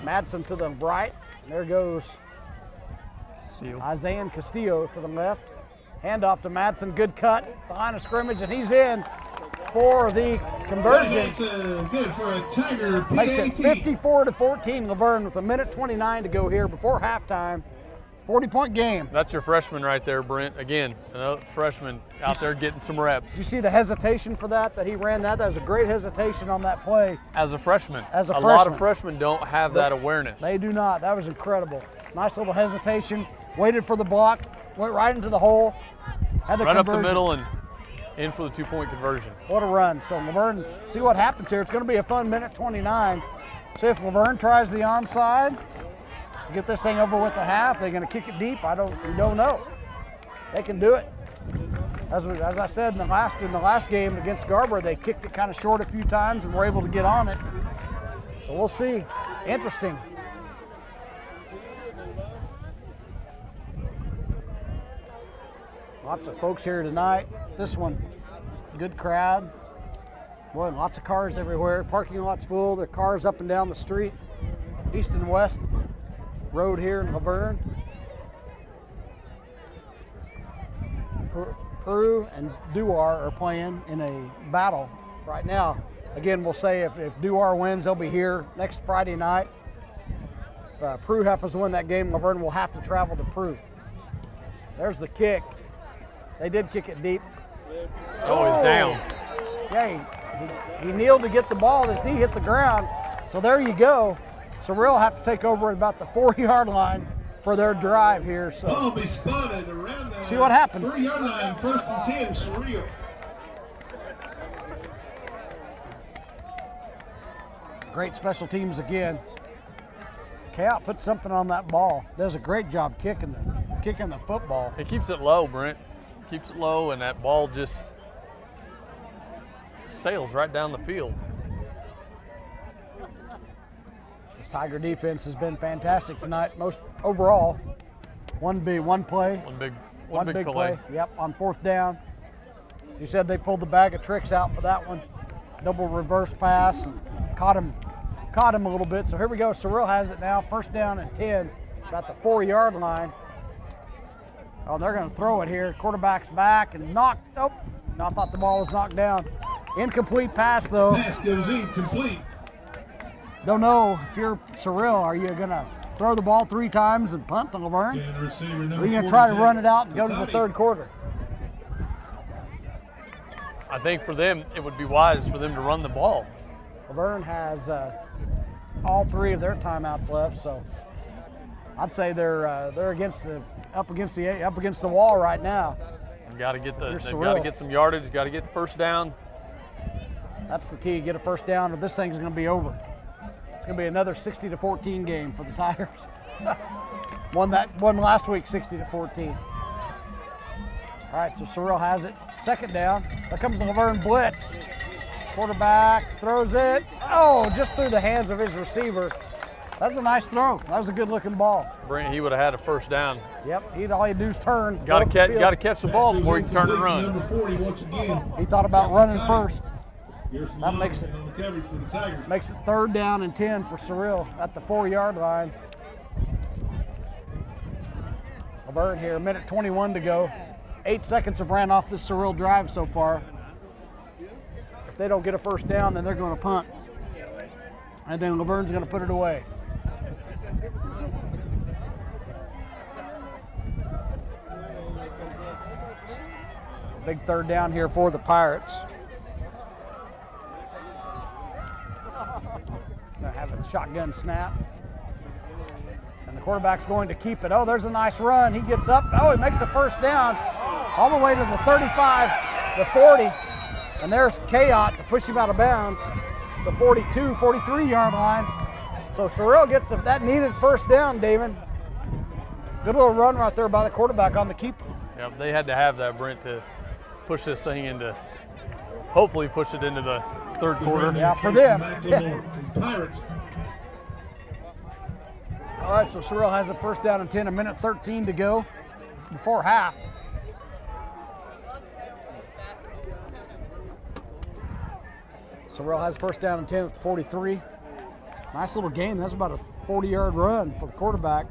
Madsen to the right. There goes Isaiah Castillo to the left. Handoff to Madsen. Good cut. The line of scrimmage, and he's in for the conversion. Good for a Tiger. Makes it 54-14. Laverne with 1:29 to go here before halftime. 40-point game. That's your freshman right there, Brent. Again, another freshman out there getting some reps. You see the hesitation for that he ran that? That was a great hesitation on that play. As a freshman. As a lot freshman. of freshmen don't have that awareness. They do not. That was incredible. Nice little hesitation. Waited for the block. Went right into the hole. Had the right up conversion. the middle and in for the 2-point conversion. What a run. So Laverne, see what happens here. It's going to be a fun 1:29. See if Laverne tries the onside. Get this thing over with the half. They're going to kick it deep. We don't know. They can do it. As I said in the last game against Garber, they kicked it kind of short a few times and were able to get on it. So we'll see. Interesting. Lots of folks here tonight. This one, good crowd. Boy, lots of cars everywhere. Parking lot's full. There are cars up and down the street, east and west road here in Laverne. Peru and Duar are playing in a battle right now. Again, we'll say if Duar wins, they'll be here next Friday night. If Peru happens to win that game, Laverne will have to travel to Peru. There's the kick. They did kick it deep. Oh, he's down. Yeah, he kneeled to get the ball. His knee hit the ground. So there you go. Cyril will have to take over at about the 4-yard line for their drive here. So Ball be spotted around the see what happens. 3-yard line, 1st and 10, Cyril. Great special teams again. Chaot puts something on that ball. Does a great job kicking the football. It keeps it low, Brent. Keeps it low, and that ball just sails right down the field. This Tiger defense has been fantastic tonight. Most overall, one play. One big play. Yep, on 4th down. You said they pulled the bag of tricks out for that one. Double reverse pass and caught him a little bit. So here we go. Cyril has it now. 1st down and 10, about the 4-yard line. Oh, they're going to throw it here. Quarterback's back and knocked. Oh, I thought the ball was knocked down. Incomplete pass though. Pass goes incomplete. Don't know if you're Cyril, are you going to throw the ball 3 times and punt to Laverne? And receiver Or number are you going to try to 40, run it out and go to the 3rd quarter? I think for them, it would be wise for them to run the ball. Laverne has all 3 of their timeouts left, so I'd say they're up against the wall right now. They've got to get Cyril. some yardage. Got to get the 1st down. That's the key. Get a 1st down, or this thing's going to be over. It's going to be another 60-14 game for the Tigers. Won last week, 60-14. All right, so Cyril has it. 2nd down. There comes the Laverne blitz. Quarterback throws it. Oh, just through the hands of his receiver. That's a nice throw. That was a good-looking ball. Brent, he would have had a 1st down. Yep, all he'd do is turn. Got to catch the ball before he can turn and run. Number 40 once again. He thought about running first. Here's some That makes it- on the coverage for the Tigers. Makes it 3rd down and 10 for Cyril at the 4-yard line. Laverne here, 1:21 to go. 8 seconds have ran off this Cyril drive so far. If they don't get a 1st down, then they're going to punt. And then Laverne's going to put it away. Big 3rd down here for the Pirates. Gonna have a shotgun snap. And the quarterback's going to keep it. Oh, there's a nice run. He gets up. Oh, he makes a 1st down all the way to the 35, the 40. And there's Chaot to push him out of bounds, the 42, 43-yard line. So Cyril gets that needed 1st down, Damon. Good little run right there by the quarterback on the keeper. Yep, they had to have that, Brent, to push this thing hopefully push it into the 3rd quarter. Yeah, for them. Pirates. All right, so Cyril has a 1st down and 10, 1:13 to go before half. Cyril has 1st down and 10 at the 43. Nice little gain. That's about a 40-yard run for the quarterback.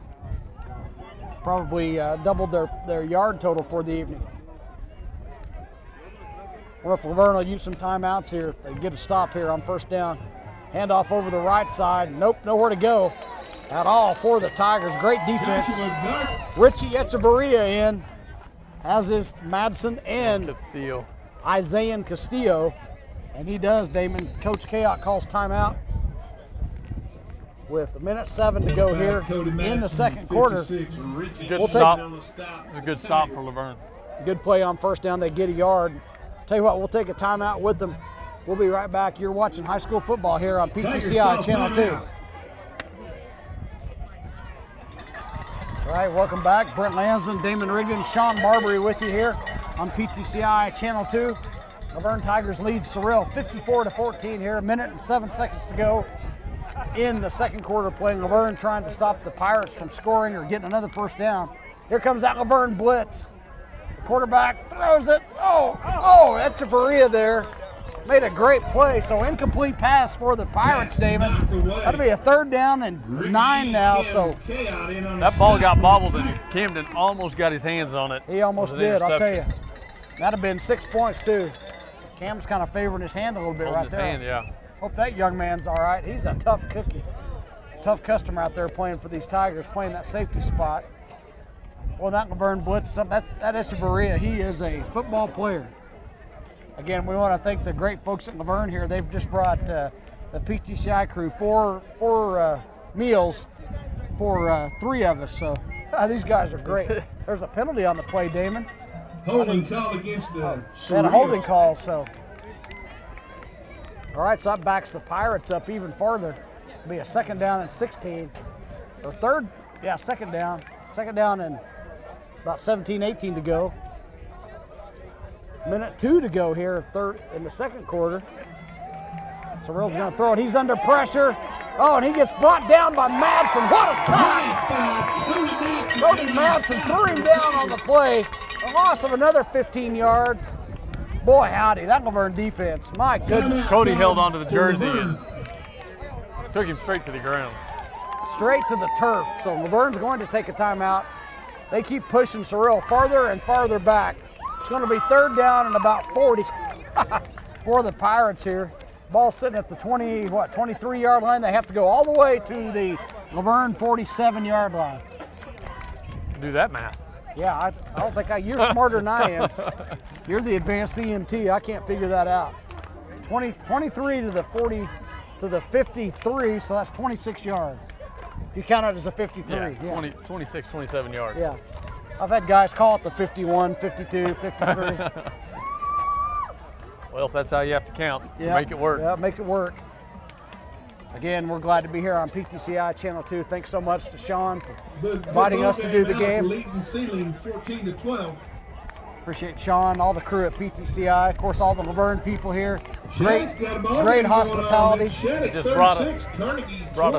Probably doubled their yard total for the evening. I wonder if Laverne will use some timeouts here if they get a stop here on 1st down. Handoff over the right side. Nope, nowhere to go at all for the Tigers. Great defense. Richie Echevarria in, as is Madsen and Castillo. Isaiah Castillo. And he does, Damon. Coach Chaot calls timeout with 1:07 to go here in the 2nd quarter. Good stop. It's a good stop for Laverne. Good play on 1st down. They get a yard. Tell you what, we'll take a timeout with them. We'll be right back. You're watching high school football here on PTCI Channel 2. All right, welcome back. Brent Lansden, Damon Riggin, Sean Barbary with you here on PTCI Channel 2. Laverne Tigers lead Cyril 54-14 here. 1:07 to go in the 2nd quarter, playing Laverne trying to stop the Pirates from scoring or getting another 1st down. Here comes that Laverne blitz. The quarterback throws it. Oh, that's a Faria there. Made a great play. So incomplete pass for the Pirates, David. That'll be a 3rd down and 9 now. So that ball got bobbled and Camden almost got his hands on it. He almost did, I'll tell you. That'd have been 6 points too. Cam's kind of favoring his hand a little bit right there. Hand, yeah. Hope that young man's all right. He's a tough cookie. Tough customer out there playing for these Tigers, playing that safety spot. Well, that Laverne blitz, that Echevarria, he is a football player. Again, we want to thank the great folks at Laverne here. They've just brought the PTCI crew four meals for 3 of us. So these guys are great. There's a penalty on the play, Damon. Holding call against the They had a holding call, so. All right, so that backs the Pirates up even further. It'll be a 2nd down and 16. Or third, yeah, 2nd down. 2nd down and about 17, 18 to go. Minute 2 to go here, in the 2nd quarter. Cyril's going to throw it. He's under pressure. Oh, and he gets brought down by Madsen. What a sack! Cody Madsen threw him down on the play. A loss of another 15 yards. Boy, howdy, that Laverne defense, my goodness. Cody held onto the jersey and took him straight to the ground. Straight to the turf. So Laverne's going to take a timeout. They keep pushing Cyril farther and farther back. It's going to be 3rd down and about 40 for the Pirates here. Ball sitting at the 23-yard line. They have to go all the way to the Laverne 47-yard line. Do that math. Yeah, I don't think you're smarter than I am. You're the advanced EMT. I can't figure that out. 23 to the 40 to the 53, so that's 26 yards. If you count it as a 53. Yeah, 26, 27 yards. Yeah. I've had guys call it the 51, 52, 53. Well, if that's how you have to count to make it work. Yeah, it makes it work. Again, we're glad to be here on PTCI Channel 2. Thanks so much to Sean for inviting us to do the game. Leading Ceiling 14-12. Appreciate Sean, all the crew at PTCI, of course, all the Laverne people here. Great hospitality. They just brought us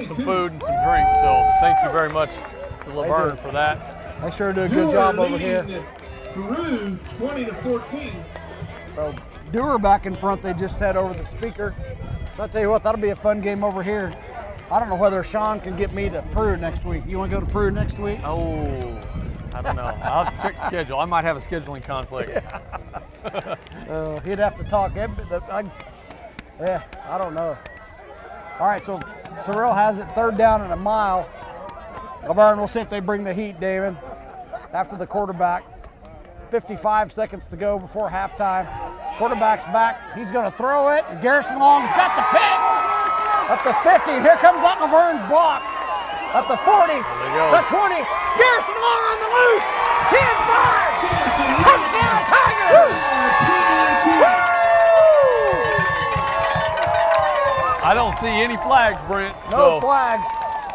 some food and some drinks, so thank you very much to Laverne for that. They sure do a good job over here. Peru 20-14. So Dewar back in front, they just said over the speaker. So I tell you what, that'll be a fun game over here. I don't know whether Sean can get me to Peru next week. You want to go to Peru next week? Oh, I don't know. I'll have to check the schedule. I might have a scheduling conflict. He'd have to talk. Yeah, I don't know. All right, so Cyril has it 3rd down and a mile. Laverne, we'll see if they bring the heat, Damon, after the quarterback. 55 seconds to go before halftime. Quarterback's back. He's going to throw it. And Garrison Long's got the pick at the 50. Here comes that Laverne block at the 40, the 20. Garrison Long on the loose. 10-5. Touchdown Tigers. I don't see any flags, Brent. No flags.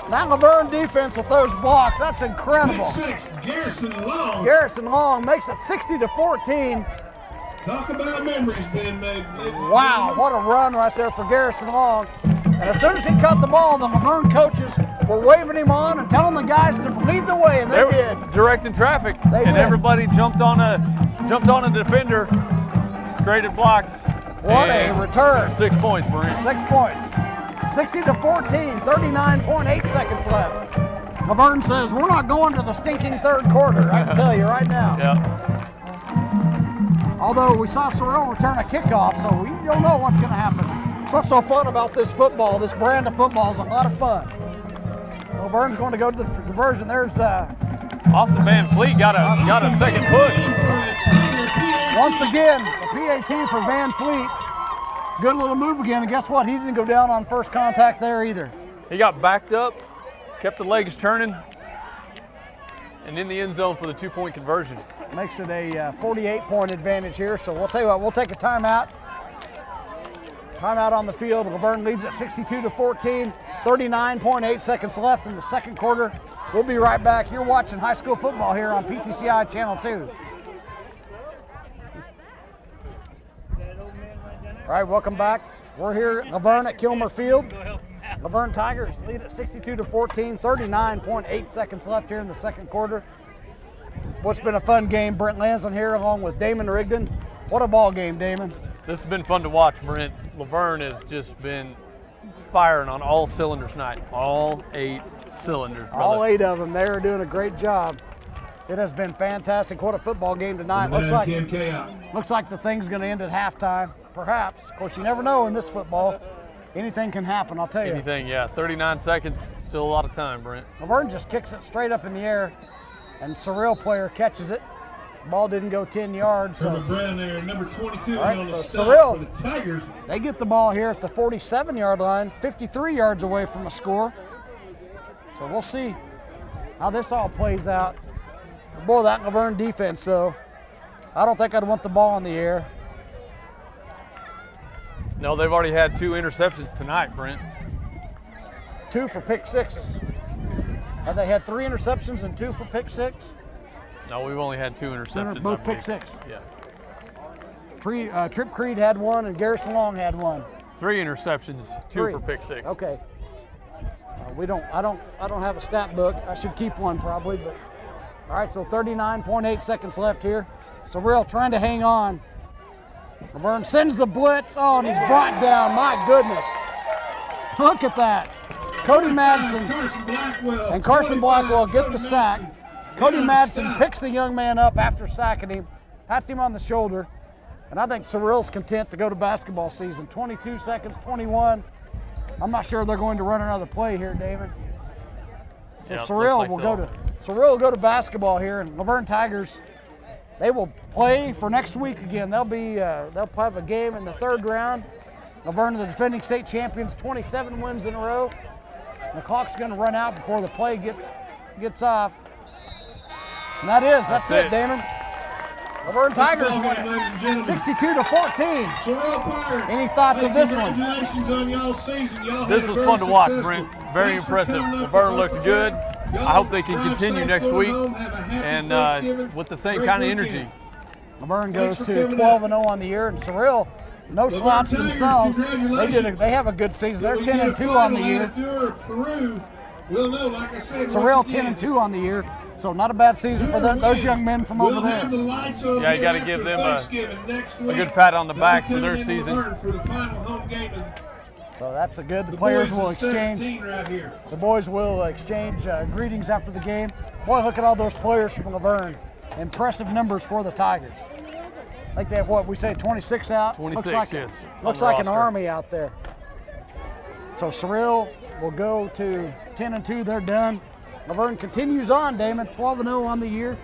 That Laverne defense with those blocks, that's incredible. 6, Garrison Long. Garrison Long makes it 60-14. Talk about memories being made. Wow, what a run right there for Garrison Long. And as soon as he caught the ball, the Laverne coaches were waving him on and telling the guys to lead the way, and they did. Directing traffic, They and did. everybody jumped on a defender, created blocks. What a return. 6 points, Brent. 6 points. 60-14, 39.8 seconds left. Laverne says, we're not going to the stinking 3rd quarter, I can tell you right now. Yeah. Although we saw Cyril return a kickoff, so we don't know what's going to happen. That's what's so fun about this football. This brand of football is a lot of fun. So Laverne's going to go to the conversion. There's Austin Van Fleet got a second push. once again the PAT for Van Fleet. Good little move again, and guess what? He didn't go down on first contact there either. He got backed up, kept the legs turning, and in the end zone for the 2-point conversion. Makes it a 48-point advantage here. So we'll tell you what, we'll take a timeout. Timeout on the field. Laverne leads at 62-14. 39.8 seconds left in the 2nd quarter. We'll be right back. You're watching high school football here on PTCI Channel 2. All right, welcome back. We're here at Laverne at Kilmer Field. Laverne Tigers lead at 62-14. 39.8 seconds left here in the 2nd quarter. What's been a fun game. Brent Lansden here along with Damon Rigdon. What a ball game, Damon. This has been fun to watch, Brent. Laverne has just been firing on all cylinders tonight. All 8 cylinders, brother. All 8 of them. They're doing a great job. It has been fantastic. What a football game tonight. Looks like the thing's going to end at halftime, perhaps. Of course, you never know in this football. Anything can happen, I'll tell you. Anything, yeah. 39 seconds, still a lot of time, Brent. Laverne just kicks it straight up in the air, and Cyril player catches it. Ball didn't go 10 yards. So. Brown there, number 22. All right, on so the stop Cyril, for the Tigers. They get the ball here at the 47-yard line, 53 yards away from a score. So we'll see how this all plays out. Boy, that Laverne defense, though, I don't think I'd want the ball in the air. No, they've already had 2 interceptions tonight, Brent. 2 for pick sixes. Have they had 3 interceptions and 2 for pick six? No, we've only had 2 interceptions. Both I pick believe. six. Yeah. Trip Creed had 1 and Garrison Long had 1. 3 interceptions, 2 3. for pick 6. Okay. I don't have a stat book. I should keep one probably, but all right, so 39.8 seconds left here. Cyril trying to hang on. Laverne sends the blitz. Oh, and he's brought down. My goodness. Look at that. Cody Madsen and Carson Blackwell get the sack. Cody Madsen picks the young man up after sacking him, pats him on the shoulder, and I think Cyril's content to go to basketball season. 22 seconds, 21. I'm not sure they're going to run another play here, David. So Yep, Cyril looks like will go to basketball here, and Laverne Tigers, they will play for next week again. They'll have a game in the 3rd round. Laverne, the defending state champions, 27 wins in a row. The clock's going to run out before the play gets off. And that's it, Damon. Laverne Tigers win it, 62-14. Any thoughts of this one? This was fun to watch, Brent. Very impressive. Laverne looked good. I hope they can continue next week and with the same kind of energy. Laverne goes to 12-0 on the year, and Cyril, no slouch themselves. They have a good season. They're 10-2 on the year. Cyril 10-2 on the year, so not a bad season for those young men from over there. Yeah, you got to give them a good pat on the back for their season. So that's a good. The players will exchange. The boys will exchange greetings after the game. Boy, look at all those players from Laverne. Impressive numbers for the Tigers. I think they have what we say 26 out. 26, yes. Looks like an army out there. So Cyril will go to 10-2. They're done. Laverne continues on, Damon, 12-0 on the year.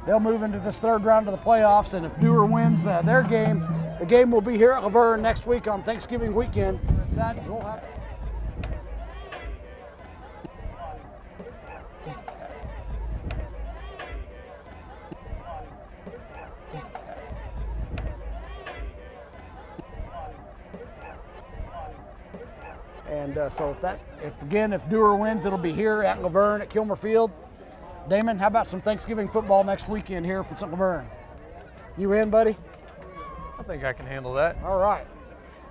They'll move into this 3rd round of the playoffs, and if Dewar wins their game, the game will be here at Laverne next week on Thanksgiving weekend. And so if Dewar wins, it'll be here at Laverne at Kilmer Field. Damon, how about some Thanksgiving football next weekend here for Laverne? You in, buddy? I think I can handle that. All right.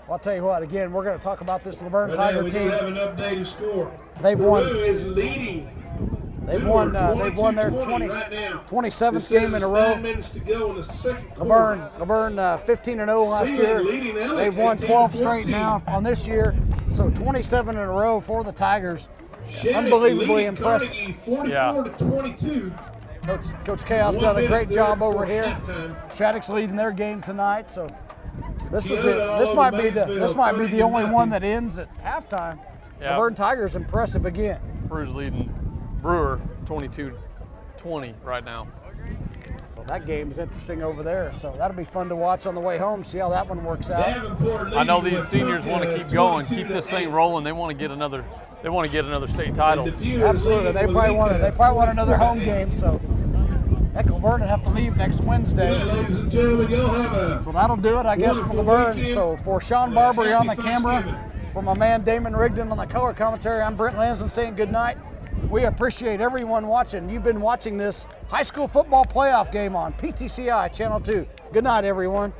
Well, I'll tell you what, again, we're going to talk about this Laverne Tiger team. We do have an updated score. They've won. Peru is leading. They've won their 27th game in a row. 9 minutes to go in the second quarter. Laverne 15-0 last year. They've won 12 straight now on this year. So 27 in a row for the Tigers. Unbelievably impressive. 44-22. Coach Chaos done a great job over here. Shattuck's leading their game tonight. So this might be the only one that ends at halftime. Yeah. Laverne Tigers impressive again. Brew's leading Brewer 22-20 right now. So that game's interesting over there. So that'll be fun to watch on the way home, see how that one works out. I know these seniors want to keep going, keep this thing rolling. They want to get another state title. Absolutely. They probably want another home game, so heck, Laverne will have to leave next Wednesday. So that'll do it, I guess, from Laverne. So for Sean Barbary on the camera, for my man Damon Rigdon on the color commentary, I'm Brent Lansden saying good night. We appreciate everyone watching. You've been watching this high school football playoff game on PTCI Channel 2. Good night, everyone.